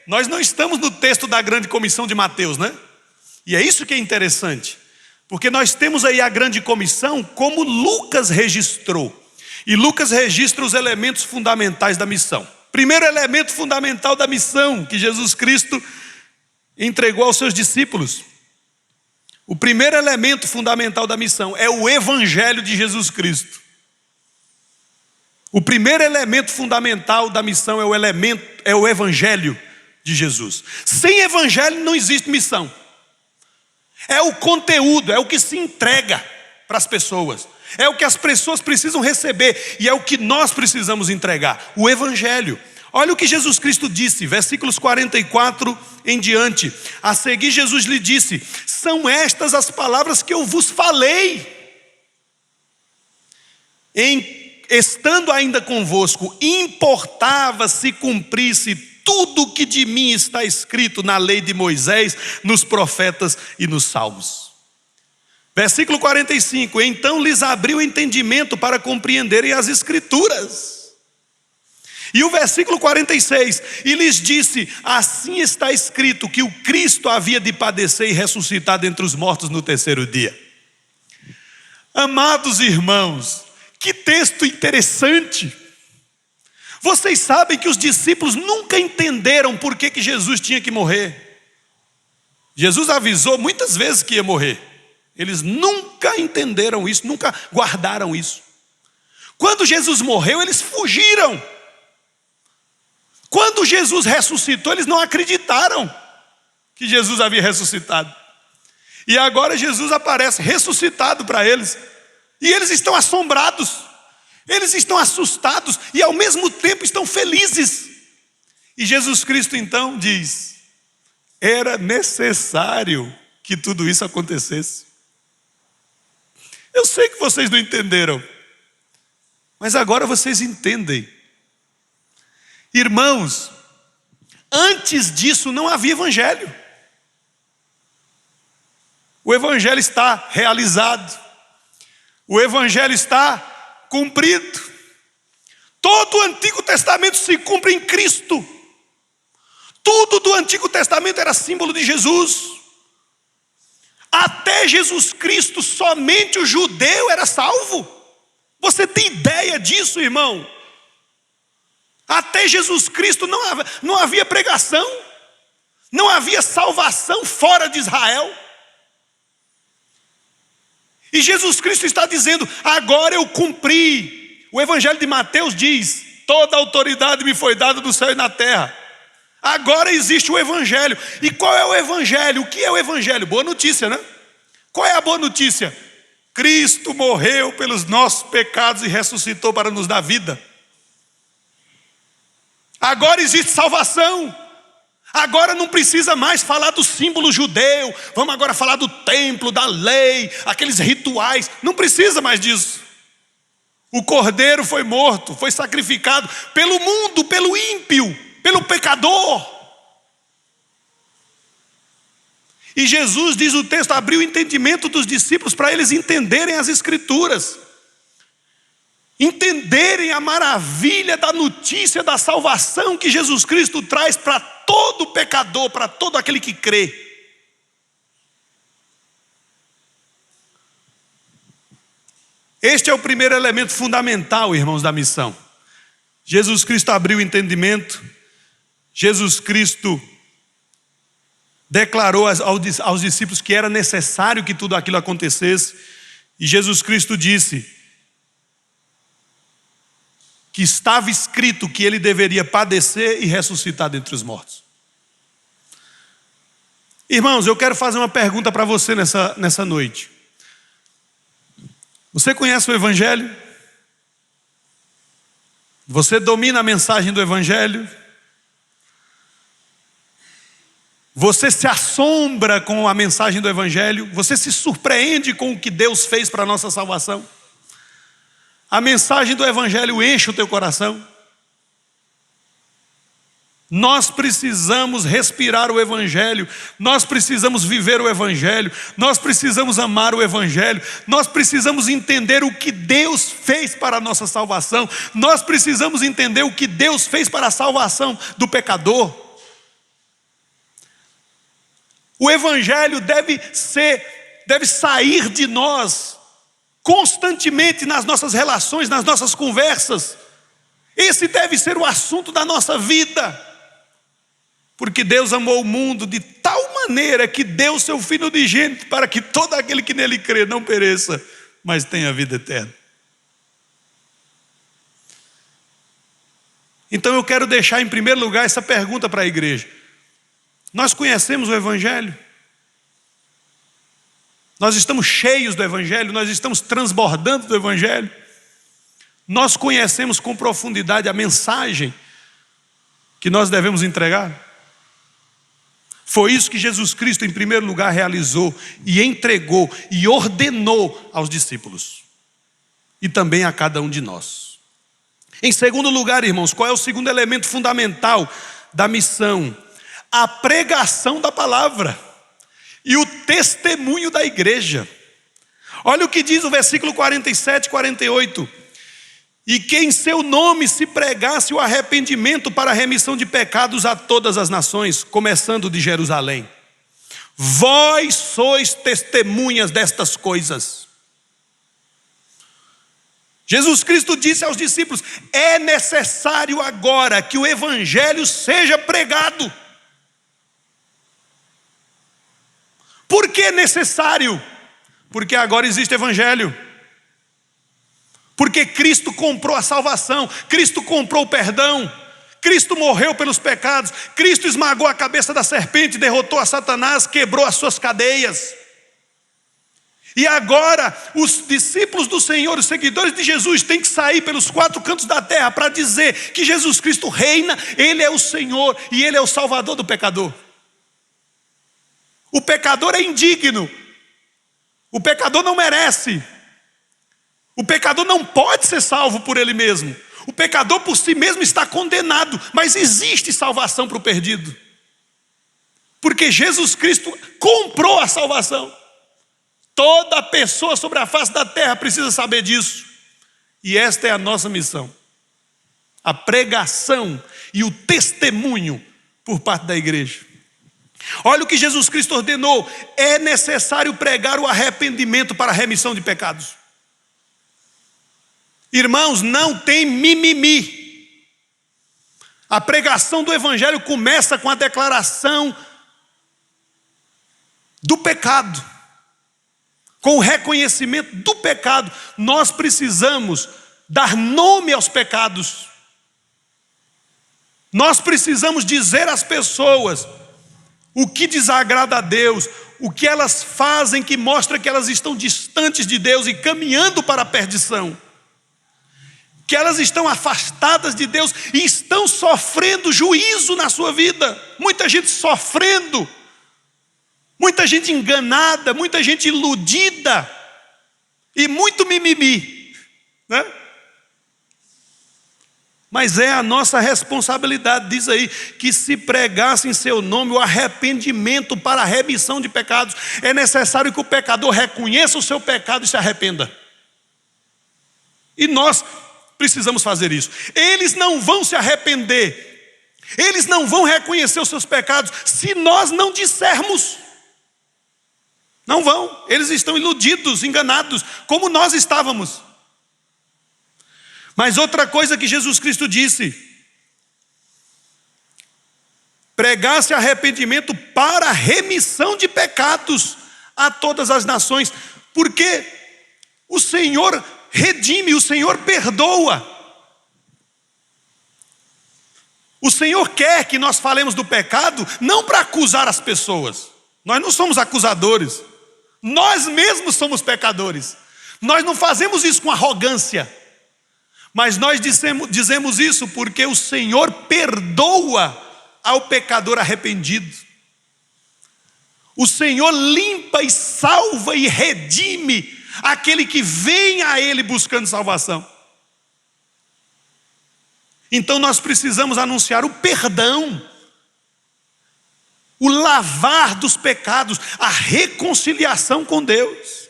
nós não estamos no texto da grande comissão de Mateus, né? E é isso que é interessante, porque nós temos aí a grande comissão como Lucas registrou. E Lucas registra os elementos fundamentais da missão. Primeiro elemento fundamental da missão que Jesus Cristo entregou aos seus discípulos. O primeiro elemento fundamental da missão é o Evangelho de Jesus Cristo. O primeiro elemento fundamental da missão é o Evangelho de Jesus. Sem Evangelho não existe missão. É o conteúdo, é o que se entrega para as pessoas. É o que as pessoas precisam receber e é o que nós precisamos entregar, o Evangelho. Olha o que Jesus Cristo disse, versículos 44 em diante. A seguir Jesus lhe disse: são estas as palavras que eu vos falei, estando ainda convosco. Importava se cumprisse tudo o que de mim está escrito na lei de Moisés, nos profetas e nos salmos. Versículo 45, então lhes abriu o entendimento para compreenderem as escrituras. E o versículo 46, e lhes disse: assim está escrito que o Cristo havia de padecer e ressuscitar dentre os mortos no terceiro dia. Amados irmãos, que texto interessante. Vocês sabem que os discípulos nunca entenderam por que Jesus tinha que morrer. Jesus avisou muitas vezes que ia morrer. Eles nunca entenderam isso, nunca guardaram isso. Quando Jesus morreu, eles fugiram. Quando Jesus ressuscitou, eles não acreditaram que Jesus havia ressuscitado. E agora Jesus aparece ressuscitado para eles. E eles estão assombrados. Eles estão assustados e ao mesmo tempo estão felizes. E Jesus Cristo então diz: era necessário que tudo isso acontecesse. Eu sei que vocês não entenderam, mas agora vocês entendem. Irmãos, antes disso não havia evangelho. O evangelho está realizado. O evangelho está cumprido. Todo o Antigo Testamento se cumpre em Cristo. Tudo do Antigo Testamento era símbolo de Jesus. Até Jesus Cristo, somente o judeu era salvo. Você tem ideia disso, irmão? Até Jesus Cristo não havia pregação, não havia salvação fora de Israel. E Jesus Cristo está dizendo: agora eu cumpri. O Evangelho de Mateus diz: toda a autoridade me foi dada no céu e na terra. Agora existe o Evangelho. E qual é o Evangelho? O que é o Evangelho? Boa notícia, né? Qual é a boa notícia? Cristo morreu pelos nossos pecados e ressuscitou para nos dar vida. Agora existe salvação. Agora não precisa mais falar do símbolo judeu. Vamos agora falar do templo, da lei, aqueles rituais. Não precisa mais disso. O cordeiro foi morto, foi sacrificado pelo mundo, pelo ímpio, pelo pecador. E Jesus, diz o texto, abriu o entendimento dos discípulos para eles entenderem as escrituras. Entenderem a maravilha da notícia da salvação que Jesus Cristo traz para todo pecador, para todo aquele que crê. Este é o primeiro elemento fundamental, irmãos, da missão. Jesus Cristo abriu o entendimento. Jesus Cristo declarou aos discípulos que era necessário que tudo aquilo acontecesse. E Jesus Cristo disse: que estava escrito que ele deveria padecer e ressuscitar dentre os mortos. Irmãos, eu quero fazer uma pergunta para você nessa noite. Você conhece o Evangelho? Você domina a mensagem do Evangelho? Você se assombra com a mensagem do Evangelho? Você se surpreende com o que Deus fez para a nossa salvação? A mensagem do Evangelho enche o teu coração? Nós precisamos respirar o Evangelho, nós precisamos viver o Evangelho, nós precisamos amar o Evangelho, nós precisamos entender o que Deus fez para a nossa salvação, nós precisamos entender o que Deus fez para a salvação do pecador. O Evangelho deve sair de nós constantemente nas nossas relações, nas nossas conversas. Esse deve ser o assunto da nossa vida. Porque Deus amou o mundo de tal maneira que deu seu Filho unigênito para que todo aquele que nele crê não pereça, mas tenha vida eterna. Então eu quero deixar em primeiro lugar essa pergunta para a igreja. Nós conhecemos o Evangelho? Nós estamos cheios do Evangelho? Nós estamos transbordando do Evangelho? Nós conhecemos com profundidade a mensagem que nós devemos entregar? Foi isso que Jesus Cristo, em primeiro lugar, realizou e entregou e ordenou aos discípulos e também a cada um de nós. Em segundo lugar, irmãos, qual é o segundo elemento fundamental da missão? A pregação da palavra e o testemunho da igreja. Olha o que diz o versículo 47 e 48. E que em seu nome se pregasse o arrependimento para a remissão de pecados a todas as nações, começando de Jerusalém. Vós sois testemunhas destas coisas. Jesus Cristo disse aos discípulos: é necessário agora que o Evangelho seja pregado. Por que necessário? Porque agora existe Evangelho. Porque Cristo comprou a salvação, Cristo comprou o perdão, Cristo morreu pelos pecados, Cristo esmagou a cabeça da serpente, derrotou a Satanás, quebrou as suas cadeias. E agora os discípulos do Senhor, os seguidores de Jesus, têm que sair pelos quatro cantos da terra para dizer que Jesus Cristo reina, Ele é o Senhor e Ele é o Salvador do pecador. O pecador é indigno, o pecador não merece, o pecador não pode ser salvo por ele mesmo, o pecador por si mesmo está condenado, mas existe salvação para o perdido, porque Jesus Cristo comprou a salvação. Toda pessoa sobre a face da terra precisa saber disso, e esta é a nossa missão, a pregação e o testemunho por parte da igreja. Olha o que Jesus Cristo ordenou: é necessário pregar o arrependimento para a remissão de pecados. Irmãos, não tem mimimi. A pregação do Evangelho começa com a declaração do pecado, com o reconhecimento do pecado. Nós precisamos dar nome aos pecados. Nós precisamos dizer às pessoas o que desagrada a Deus, o que elas fazem que mostra que elas estão distantes de Deus e caminhando para a perdição, que elas estão afastadas de Deus e estão sofrendo juízo na sua vida. Muita gente sofrendo, muita gente enganada, muita gente iludida e muito mimimi, né? Mas é a nossa responsabilidade, diz aí, que se pregasse em seu nome o arrependimento para a remissão de pecados. É necessário que o pecador reconheça o seu pecado e se arrependa. E nós precisamos fazer isso. Eles não vão se arrepender, eles não vão reconhecer os seus pecados se nós não dissermos. Não vão, eles estão iludidos, enganados, como nós estávamos. Mas outra coisa que Jesus Cristo disse: pregasse arrependimento para a remissão de pecados a todas as nações, porque o Senhor redime, o Senhor perdoa. O Senhor quer que nós falemos do pecado não para acusar as pessoas. Nós não somos acusadores. Nós mesmos somos pecadores. Nós não fazemos isso com arrogância. Mas nós dizemos isso porque o Senhor perdoa ao pecador arrependido. O Senhor limpa e salva e redime aquele que vem a Ele buscando salvação. Então nós precisamos anunciar o perdão, o lavar dos pecados, a reconciliação com Deus.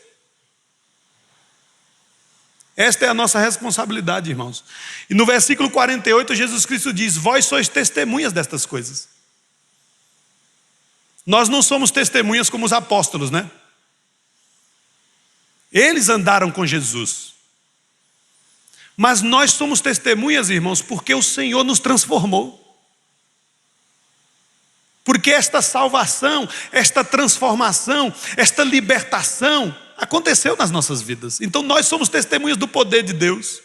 Esta é a nossa responsabilidade, irmãos. E no versículo 48, Jesus Cristo diz: vós sois testemunhas destas coisas. Nós não somos testemunhas como os apóstolos, né? Eles andaram com Jesus. Mas nós somos testemunhas, irmãos, porque o Senhor nos transformou. Porque esta salvação, esta transformação, esta libertação aconteceu nas nossas vidas. Então nós somos testemunhas do poder de Deus.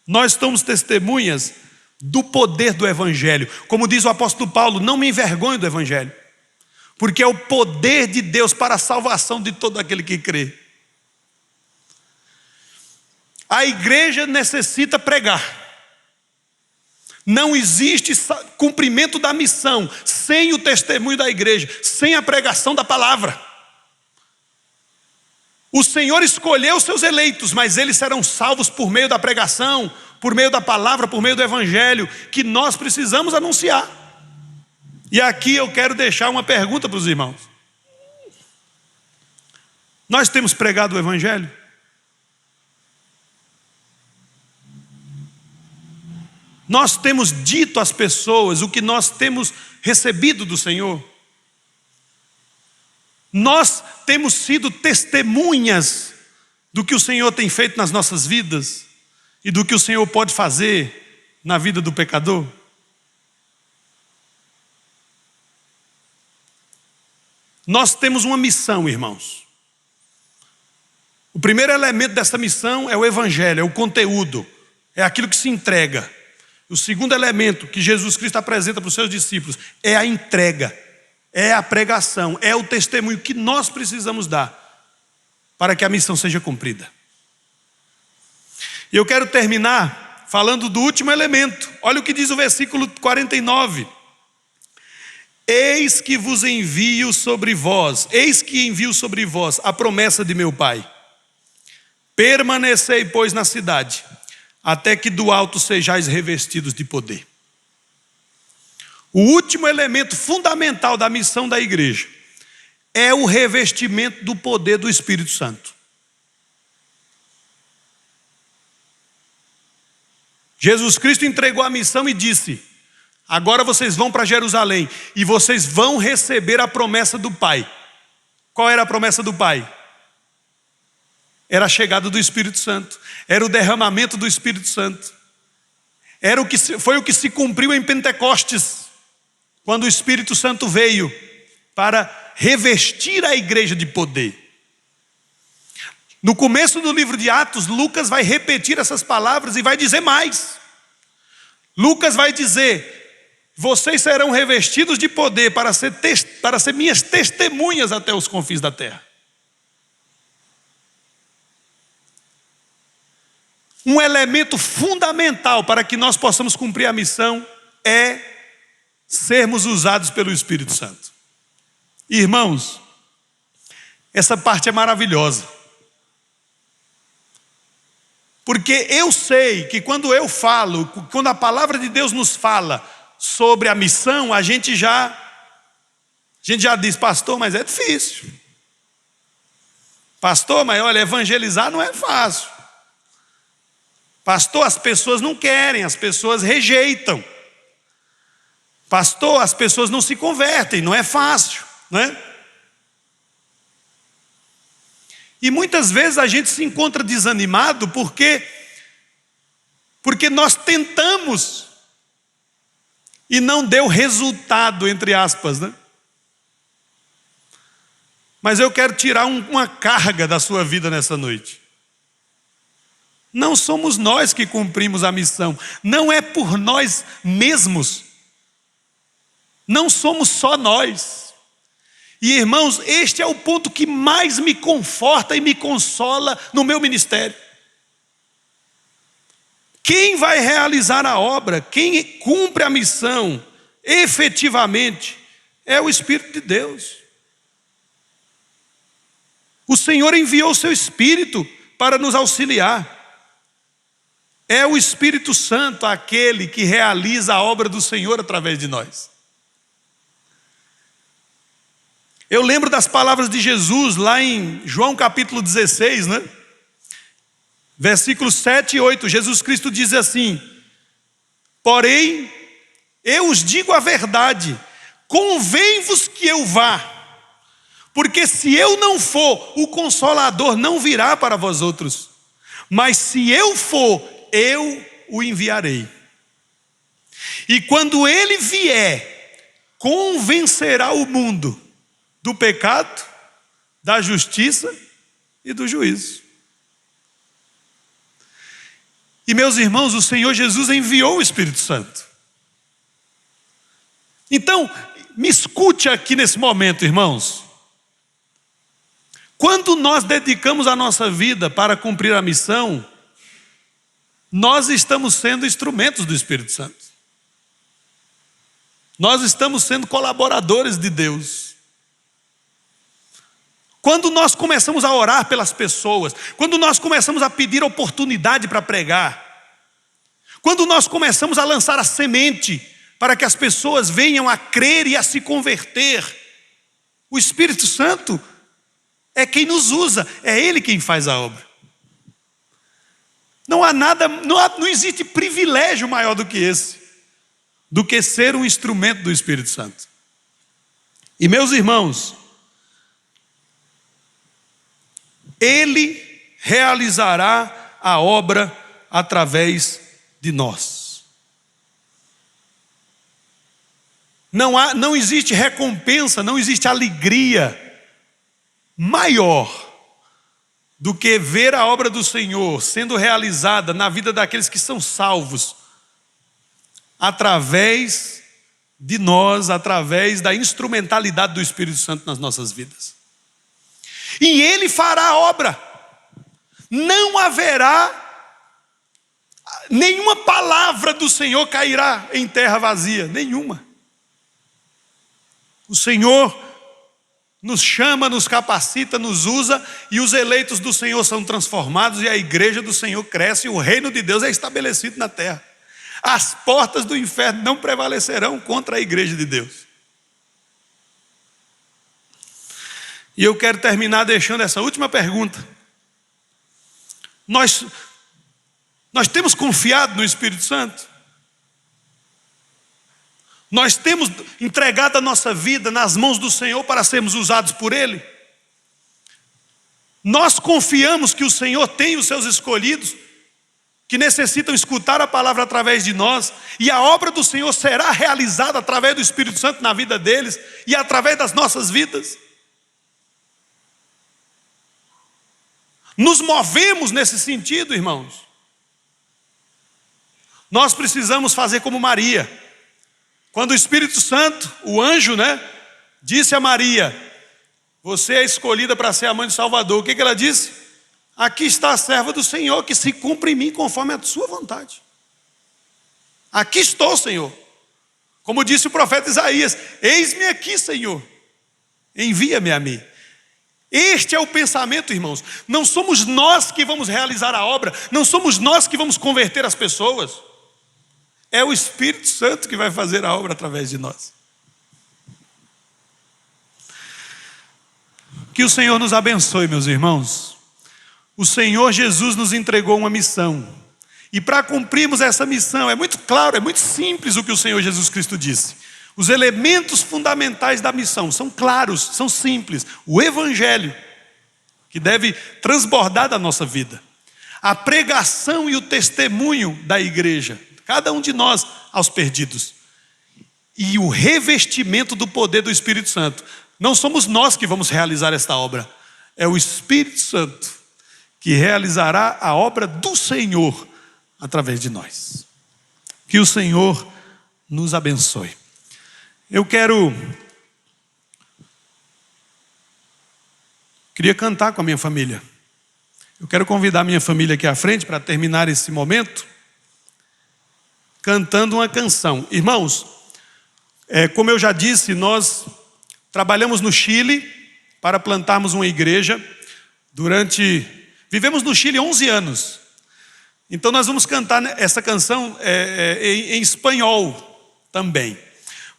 Nós somos testemunhas do poder do Evangelho. Como diz o apóstolo Paulo, não me envergonho do Evangelho, porque é o poder de Deus para a salvação de todo aquele que crê. A igreja necessita pregar. Não existe cumprimento da missão sem o testemunho da igreja, sem a pregação da palavra. O Senhor escolheu os seus eleitos, mas eles serão salvos por meio da pregação, por meio da palavra, por meio do Evangelho, que nós precisamos anunciar. E aqui eu quero deixar uma pergunta para os irmãos. Nós temos pregado o Evangelho? Nós temos dito às pessoas o que nós temos recebido do Senhor? Nós temos sido testemunhas do que o Senhor tem feito nas nossas vidas e do que o Senhor pode fazer na vida do pecador? Nós temos uma missão, irmãos. O primeiro elemento dessa missão é o Evangelho, é o conteúdo, é aquilo que se entrega. O segundo elemento que Jesus Cristo apresenta para os seus discípulos é a entrega, é a pregação, é o testemunho que nós precisamos dar para que a missão seja cumprida. E eu quero terminar falando do último elemento. Olha o que diz o versículo 49. Eis que vos envio sobre vós, eis que envio sobre vós a promessa de meu Pai. Permanecei, pois, na cidade, até que do alto sejais revestidos de poder. O último elemento fundamental da missão da igreja é o revestimento do poder do Espírito Santo. Jesus Cristo entregou a missão e disse: agora vocês vão para Jerusalém e vocês vão receber a promessa do Pai. Qual era a promessa do Pai? Era a chegada do Espírito Santo, era o derramamento do Espírito Santo. Foi o que se cumpriu em Pentecostes, quando o Espírito Santo veio para revestir a igreja de poder. No começo do livro de Atos, Lucas vai repetir essas palavras e vai dizer mais. Lucas vai dizer: vocês serão revestidos de poder para ser minhas testemunhas até os confins da terra. Um elemento fundamental para que nós possamos cumprir a missão é sermos usados pelo Espírito Santo. Irmãos, essa parte é maravilhosa. Porque eu sei que quando eu falo, quando a palavra de Deus nos fala sobre a missão, a gente já diz: pastor, mas é difícil. Pastor, mas olha, evangelizar não é fácil. Pastor, as pessoas não querem, as pessoas rejeitam. Pastor, as pessoas não se convertem, não é fácil, não é? E muitas vezes a gente se encontra desanimado porque nós tentamos e não deu resultado, entre aspas, né? Mas eu quero tirar uma carga da sua vida nessa noite. Não somos nós que cumprimos a missão. Não é por nós mesmos. Não somos só nós. E irmãos, este é o ponto que mais me conforta e me consola no meu ministério. Quem vai realizar a obra, quem cumpre a missão efetivamente, é o Espírito de Deus. O Senhor enviou o seu Espírito para nos auxiliar. É o Espírito Santo aquele que realiza a obra do Senhor através de nós. Eu lembro das palavras de Jesus lá em João capítulo 16, né? Versículos 7 e 8. Jesus Cristo diz assim: porém, eu os digo a verdade, convém-vos que eu vá, porque se eu não for, o Consolador não virá para vós outros, mas se eu for, eu o enviarei. E quando ele vier, convencerá o mundo do pecado, da justiça e do juízo. E meus irmãos, o Senhor Jesus enviou o Espírito Santo. Então, me escute aqui nesse momento, irmãos. Quando nós dedicamos a nossa vida para cumprir a missão, nós estamos sendo instrumentos do Espírito Santo. Nós estamos sendo colaboradores de Deus. Quando nós começamos a orar pelas pessoas, quando nós começamos a pedir oportunidade para pregar, quando nós começamos a lançar a semente para que as pessoas venham a crer e a se converter, o Espírito Santo é quem nos usa, é Ele quem faz a obra. Não existe privilégio maior do que esse, do que ser um instrumento do Espírito Santo. E meus irmãos, Ele realizará a obra através de nós. Não existe recompensa, não existe alegria maior do que ver a obra do Senhor sendo realizada na vida daqueles que são salvos, através de nós, através da instrumentalidade do Espírito Santo nas nossas vidas. E Ele fará a obra. Não haverá, nenhuma palavra do Senhor cairá em terra vazia, nenhuma. O Senhor nos chama, nos capacita, nos usa, e os eleitos do Senhor são transformados, e a igreja do Senhor cresce, e o reino de Deus é estabelecido na terra. As portas do inferno não prevalecerão contra a igreja de Deus. E eu quero terminar deixando essa última pergunta. Nós temos confiado no Espírito Santo? Nós temos entregado a nossa vida nas mãos do Senhor para sermos usados por Ele? Nós confiamos que o Senhor tem os seus escolhidos, que necessitam escutar a palavra através de nós, e a obra do Senhor será realizada através do Espírito Santo na vida deles e através das nossas vidas? Nos movemos nesse sentido, irmãos? Nós precisamos fazer como Maria. Quando o Espírito Santo, o anjo, disse a Maria: você é escolhida para ser a mãe do Salvador. O que ela disse? Aqui está a serva do Senhor, que se cumpre em mim conforme a sua vontade. Aqui estou, Senhor. Como disse o profeta Isaías: eis-me aqui, Senhor, envia-me a mim. Este é o pensamento, irmãos. Não somos nós que vamos realizar a obra, não somos nós que vamos converter as pessoas. É o Espírito Santo que vai fazer a obra através de nós. Que o Senhor nos abençoe, meus irmãos. O Senhor Jesus nos entregou uma missão. E para cumprirmos essa missão, é muito claro, é muito simples o que o Senhor Jesus Cristo disse. Os elementos fundamentais da missão são claros, são simples. O Evangelho, que deve transbordar da nossa vida. A pregação e o testemunho da igreja, cada um de nós aos perdidos. E o revestimento do poder do Espírito Santo. Não somos nós que vamos realizar esta obra. É o Espírito Santo que realizará a obra do Senhor através de nós. Que o Senhor nos abençoe. Eu queria cantar com a minha família. Eu quero convidar a minha família aqui à frente para terminar esse momento cantando uma canção. Irmãos, como eu já disse, nós trabalhamos no Chile para plantarmos uma igreja. Vivemos no Chile 11 anos. Então nós vamos cantar essa canção em espanhol também.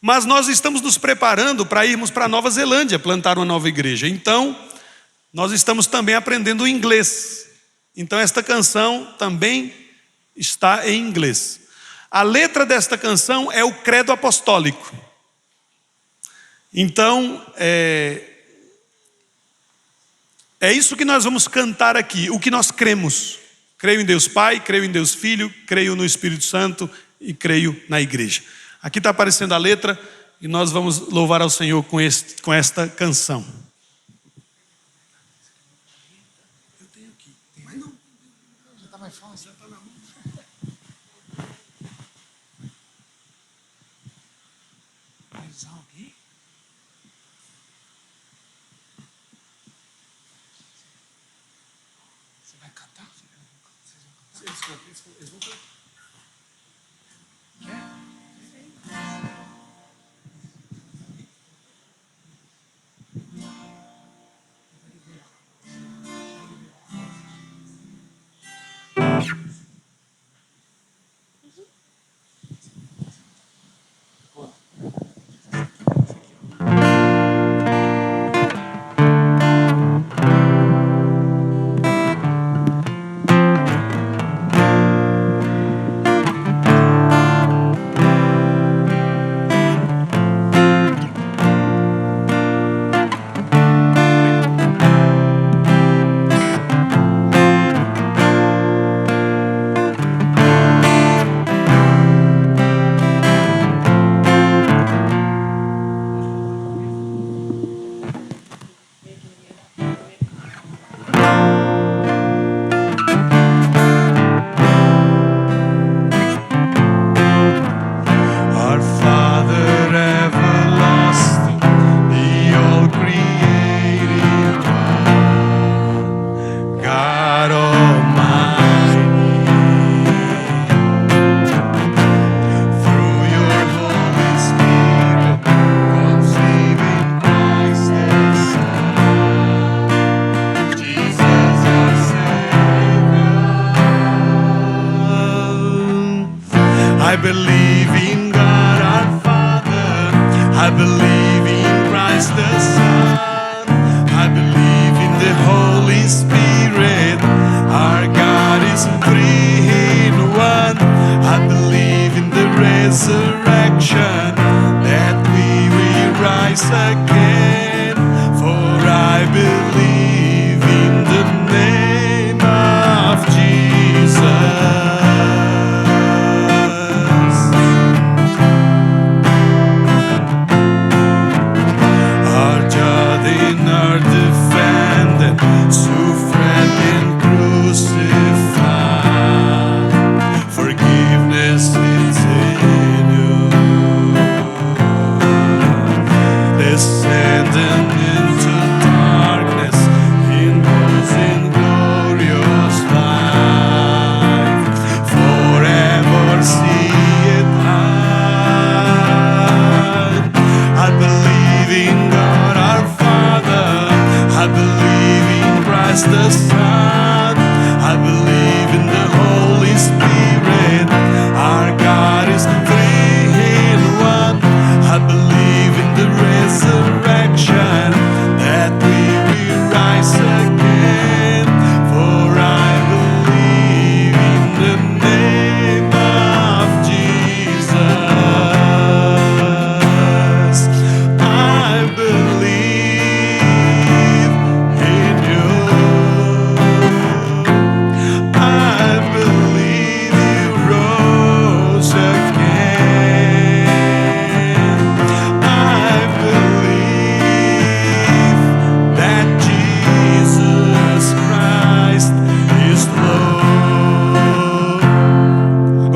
Mas nós estamos nos preparando para irmos para Nova Zelândia plantar uma nova igreja. Então, nós estamos também aprendendo inglês. Então esta canção também está em inglês. A letra desta canção é o credo apostólico. Então, é isso que nós vamos cantar aqui, o que nós cremos. Creio em Deus Pai, creio em Deus Filho, creio no Espírito Santo e creio na igreja. Aqui está aparecendo a letra e nós vamos louvar ao Senhor com esta canção. Eu tenho aqui, mas não, já está mais fácil, já está na mão. Mais alguém? Você vai cantar? Eles vão cantar. I believe in God our Father. I believe in Christ the Son. I believe in the Holy Spirit. Our God is three in one. I believe in the resurrection, that we will rise again. For I believe in the name of Jesus. Our defendant, so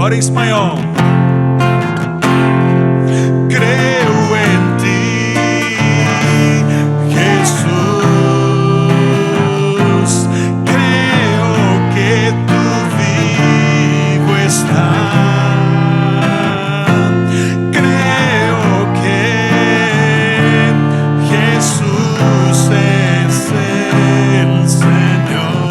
Ahora en español. Creo en ti, Jesús. Creo que tú vivo estás. Creo que Jesús es el Señor.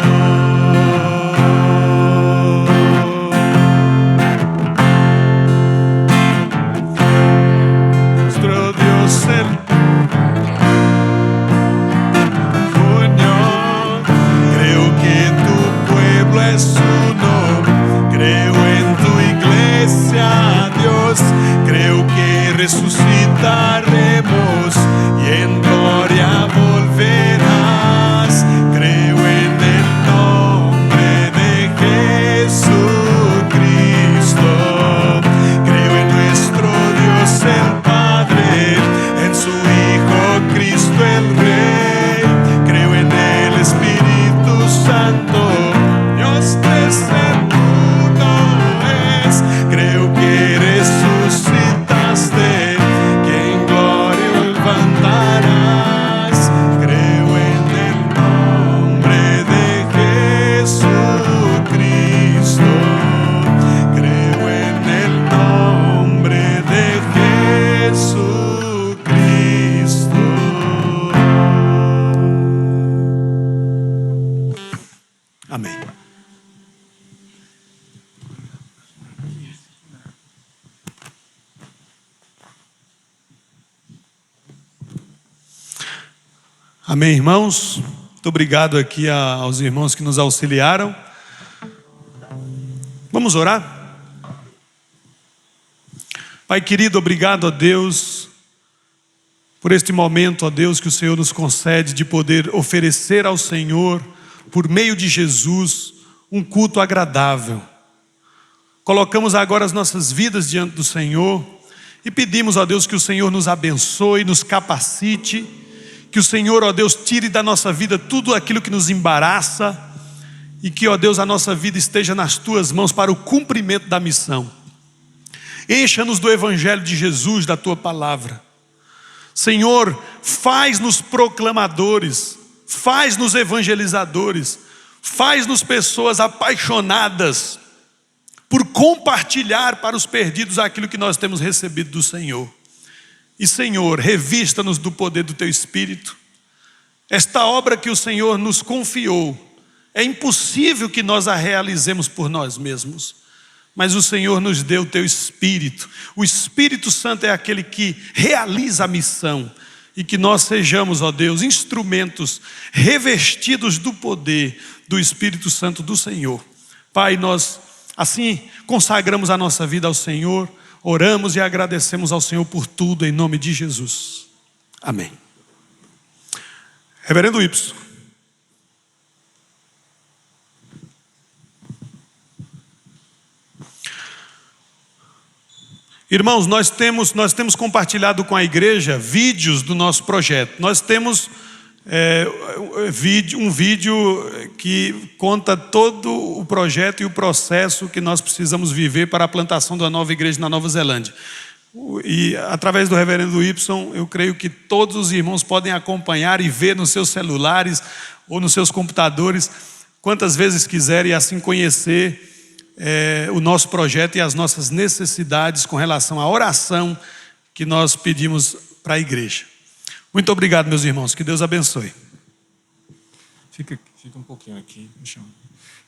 Nuestro Dios el Señor. Creo que tu pueblo es uno. Creo en tu iglesia, Dios. Creo que resucitaremos y en gloria volverás. Creo en el nombre de Jesucristo. Creo en nuestro Dios el Padre, en su Hijo Cristo el Rey. Creo en el Espíritu Santo. Dios tres en uno es. Creo que resucitaste, que en gloria levantarás. Creo en el nombre de Jesucristo. Creo en el nombre de Jesucristo. Amén. Amém, irmãos? Muito obrigado aqui aos irmãos que nos auxiliaram. Vamos orar? Pai querido, obrigado a Deus por este momento, ó Deus, que o Senhor nos concede de poder oferecer ao Senhor, por meio de Jesus, um culto agradável. Colocamos agora as nossas vidas diante do Senhor e pedimos, ó Deus, que o Senhor nos abençoe, nos capacite, que o Senhor, ó Deus, tire da nossa vida tudo aquilo que nos embaraça e que, ó Deus, a nossa vida esteja nas Tuas mãos para o cumprimento da missão. Encha-nos do Evangelho de Jesus, da Tua palavra. Senhor, faz-nos proclamadores, faz-nos evangelizadores, faz-nos pessoas apaixonadas por compartilhar para os perdidos aquilo que nós temos recebido do Senhor. E Senhor, revista-nos do poder do Teu Espírito. Esta obra que o Senhor nos confiou, é impossível que nós a realizemos por nós mesmos, mas o Senhor nos deu o Teu Espírito. O Espírito Santo é aquele que realiza a missão, e que nós sejamos, ó Deus, instrumentos revestidos do poder do Espírito Santo do Senhor. Pai, nós assim consagramos a nossa vida ao Senhor, oramos e agradecemos ao Senhor por tudo, em nome de Jesus. Amém. Reverendo Y. Irmãos, nós temos compartilhado com a igreja vídeos do nosso projeto. Nós temos um vídeo que conta todo o projeto e o processo que nós precisamos viver para a plantação da nova igreja na Nova Zelândia. E através do reverendo Y, eu creio que todos os irmãos podem acompanhar e ver nos seus celulares ou nos seus computadores, quantas vezes quiserem, e assim conhecer o nosso projeto e as nossas necessidades com relação à oração que nós pedimos para a igreja. Muito obrigado, meus irmãos, que Deus abençoe. Fica um pouquinho aqui.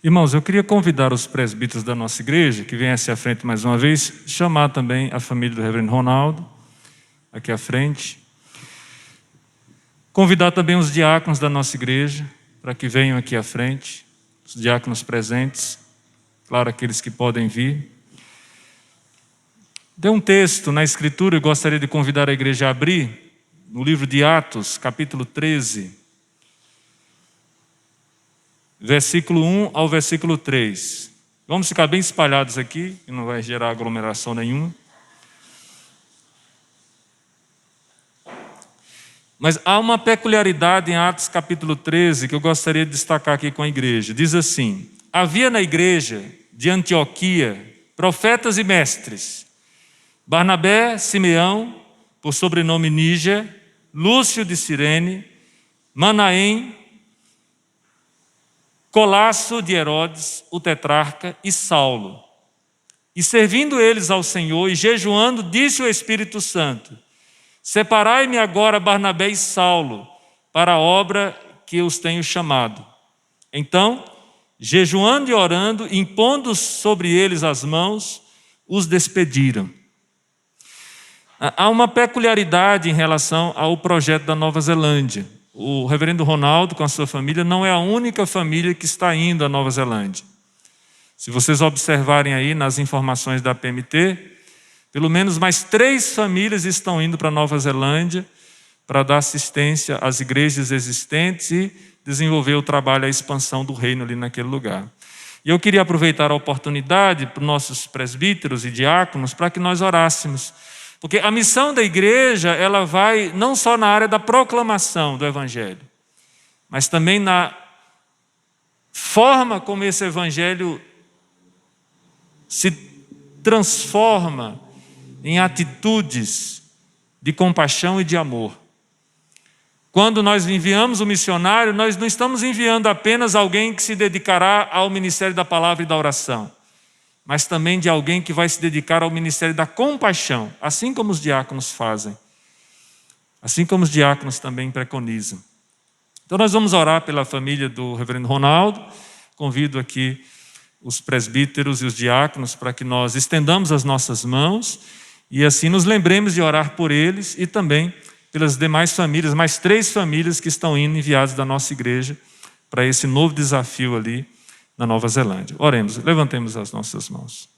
Irmãos, eu queria convidar os presbíteros da nossa igreja, que viessem à frente mais uma vez, chamar também a família do reverendo Ronaldo, aqui à frente. Convidar também os diáconos da nossa igreja, para que venham aqui à frente, os diáconos presentes. Claro, aqueles que podem vir. Tem um texto na Escritura, eu gostaria de convidar a igreja a abrir, no livro de Atos, capítulo 13, versículo 1 ao versículo 3. Vamos ficar bem espalhados aqui, que não vai gerar aglomeração nenhuma. Mas há uma peculiaridade em Atos capítulo 13 que eu gostaria de destacar aqui com a igreja. Diz assim: havia na igreja de Antioquia profetas e mestres: Barnabé, Simeão, por sobrenome Níger, Lúcio de Cirene, Manaém, Colasso de Herodes, o tetrarca, e Saulo. E servindo eles ao Senhor e jejuando, disse o Espírito Santo: separai-me agora Barnabé e Saulo para a obra que os tenho chamado. Então, jejuando e orando, impondo sobre eles as mãos, os despediram. Há uma peculiaridade em relação ao projeto da Nova Zelândia. O reverendo Ronaldo, com a sua família, não é a única família que está indo à Nova Zelândia. Se vocês observarem aí nas informações da PMT, pelo menos mais 3 famílias estão indo para a Nova Zelândia para dar assistência às igrejas existentes e desenvolver o trabalho, a expansão do reino ali naquele lugar. E eu queria aproveitar a oportunidade para os nossos presbíteros e diáconos para que nós orássemos. Porque a missão da igreja, ela vai não só na área da proclamação do Evangelho, mas também na forma como esse Evangelho se transforma em atitudes de compaixão e de amor. Quando nós enviamos o missionário, nós não estamos enviando apenas alguém que se dedicará ao ministério da palavra e da oração, mas também de alguém que vai se dedicar ao ministério da compaixão, assim como os diáconos fazem, assim como os diáconos também preconizam. Então nós vamos orar pela família do reverendo Ronaldo. Convido aqui os presbíteros e os diáconos para que nós estendamos as nossas mãos e assim nos lembremos de orar por eles e também pelas demais famílias, mais 3 famílias que estão indo enviadas da nossa igreja para esse novo desafio ali na Nova Zelândia. Oremos, levantemos as nossas mãos.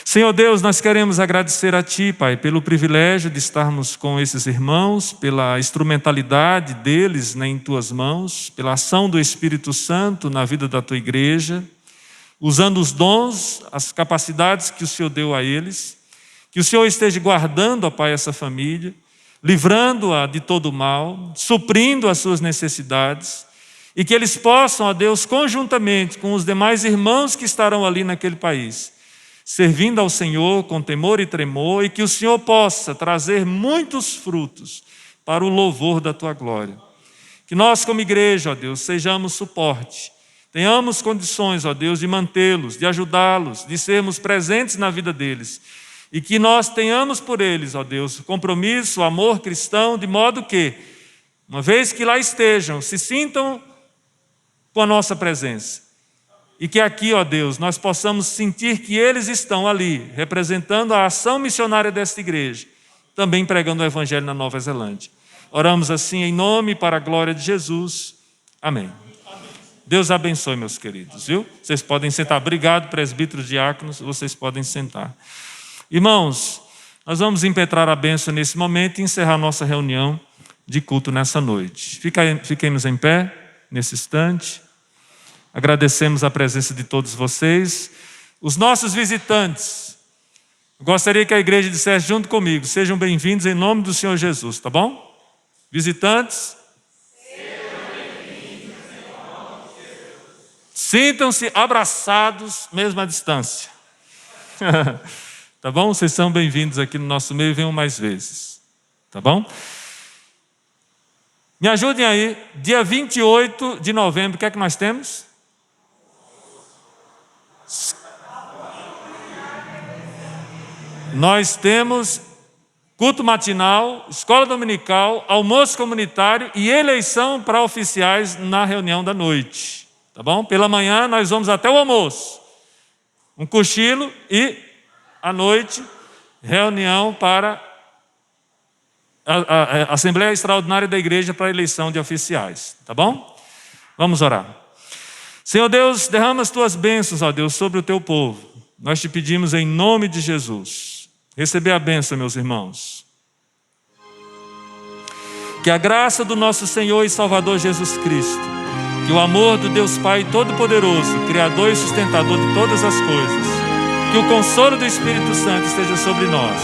Senhor Deus, nós queremos agradecer a Ti, Pai, pelo privilégio de estarmos com esses irmãos, pela instrumentalidade deles em Tuas mãos, pela ação do Espírito Santo na vida da Tua igreja, usando os dons, as capacidades que o Senhor deu a eles, que o Senhor esteja guardando, ó Pai, essa família, livrando-a de todo mal, suprindo as suas necessidades, e que eles possam, ó Deus, conjuntamente com os demais irmãos que estarão ali naquele país, servindo ao Senhor com temor e tremor, e que o Senhor possa trazer muitos frutos para o louvor da Tua glória. Que nós, como igreja, ó Deus, sejamos suporte, tenhamos condições, ó Deus, de mantê-los, de ajudá-los, de sermos presentes na vida deles, e que nós tenhamos por eles, ó Deus, compromisso, amor cristão, de modo que, uma vez que lá estejam, se sintam com a nossa presença. E que aqui, ó Deus, nós possamos sentir que eles estão ali, representando a ação missionária desta igreja, também pregando o Evangelho na Nova Zelândia. Oramos assim em nome e para a glória de Jesus. Amém. Deus abençoe, meus queridos, viu? Vocês podem sentar. Obrigado, presbíteros, diáconos, vocês podem sentar. Irmãos, nós vamos impetrar a bênção nesse momento e encerrar nossa reunião de culto nessa noite. Fiquemos em pé nesse instante. Agradecemos a presença de todos vocês. Os nossos visitantes, gostaria que a igreja dissesse junto comigo: sejam bem-vindos em nome do Senhor Jesus, tá bom? Visitantes, sejam bem-vindos em nome de Jesus. Sintam-se abraçados, mesmo à distância. Tá bom? Vocês são bem-vindos aqui no nosso meio, venham mais vezes. Tá bom? Me ajudem aí, dia 28 de novembro, o que é que nós temos? Nós temos culto matinal, escola dominical, almoço comunitário e eleição para oficiais na reunião da noite. Tá bom? Pela manhã nós vamos até o almoço. Um cochilo e à noite, reunião para a Assembleia Extraordinária da Igreja para a eleição de oficiais. Tá bom? Vamos orar. Senhor Deus, derrama as Tuas bênçãos, ó Deus, sobre o Teu povo. Nós Te pedimos em nome de Jesus. Receber a bênção, meus irmãos. Que a graça do nosso Senhor e Salvador Jesus Cristo, que o amor do Deus Pai Todo-Poderoso, Criador e Sustentador de todas as coisas, que o consolo do Espírito Santo esteja sobre nós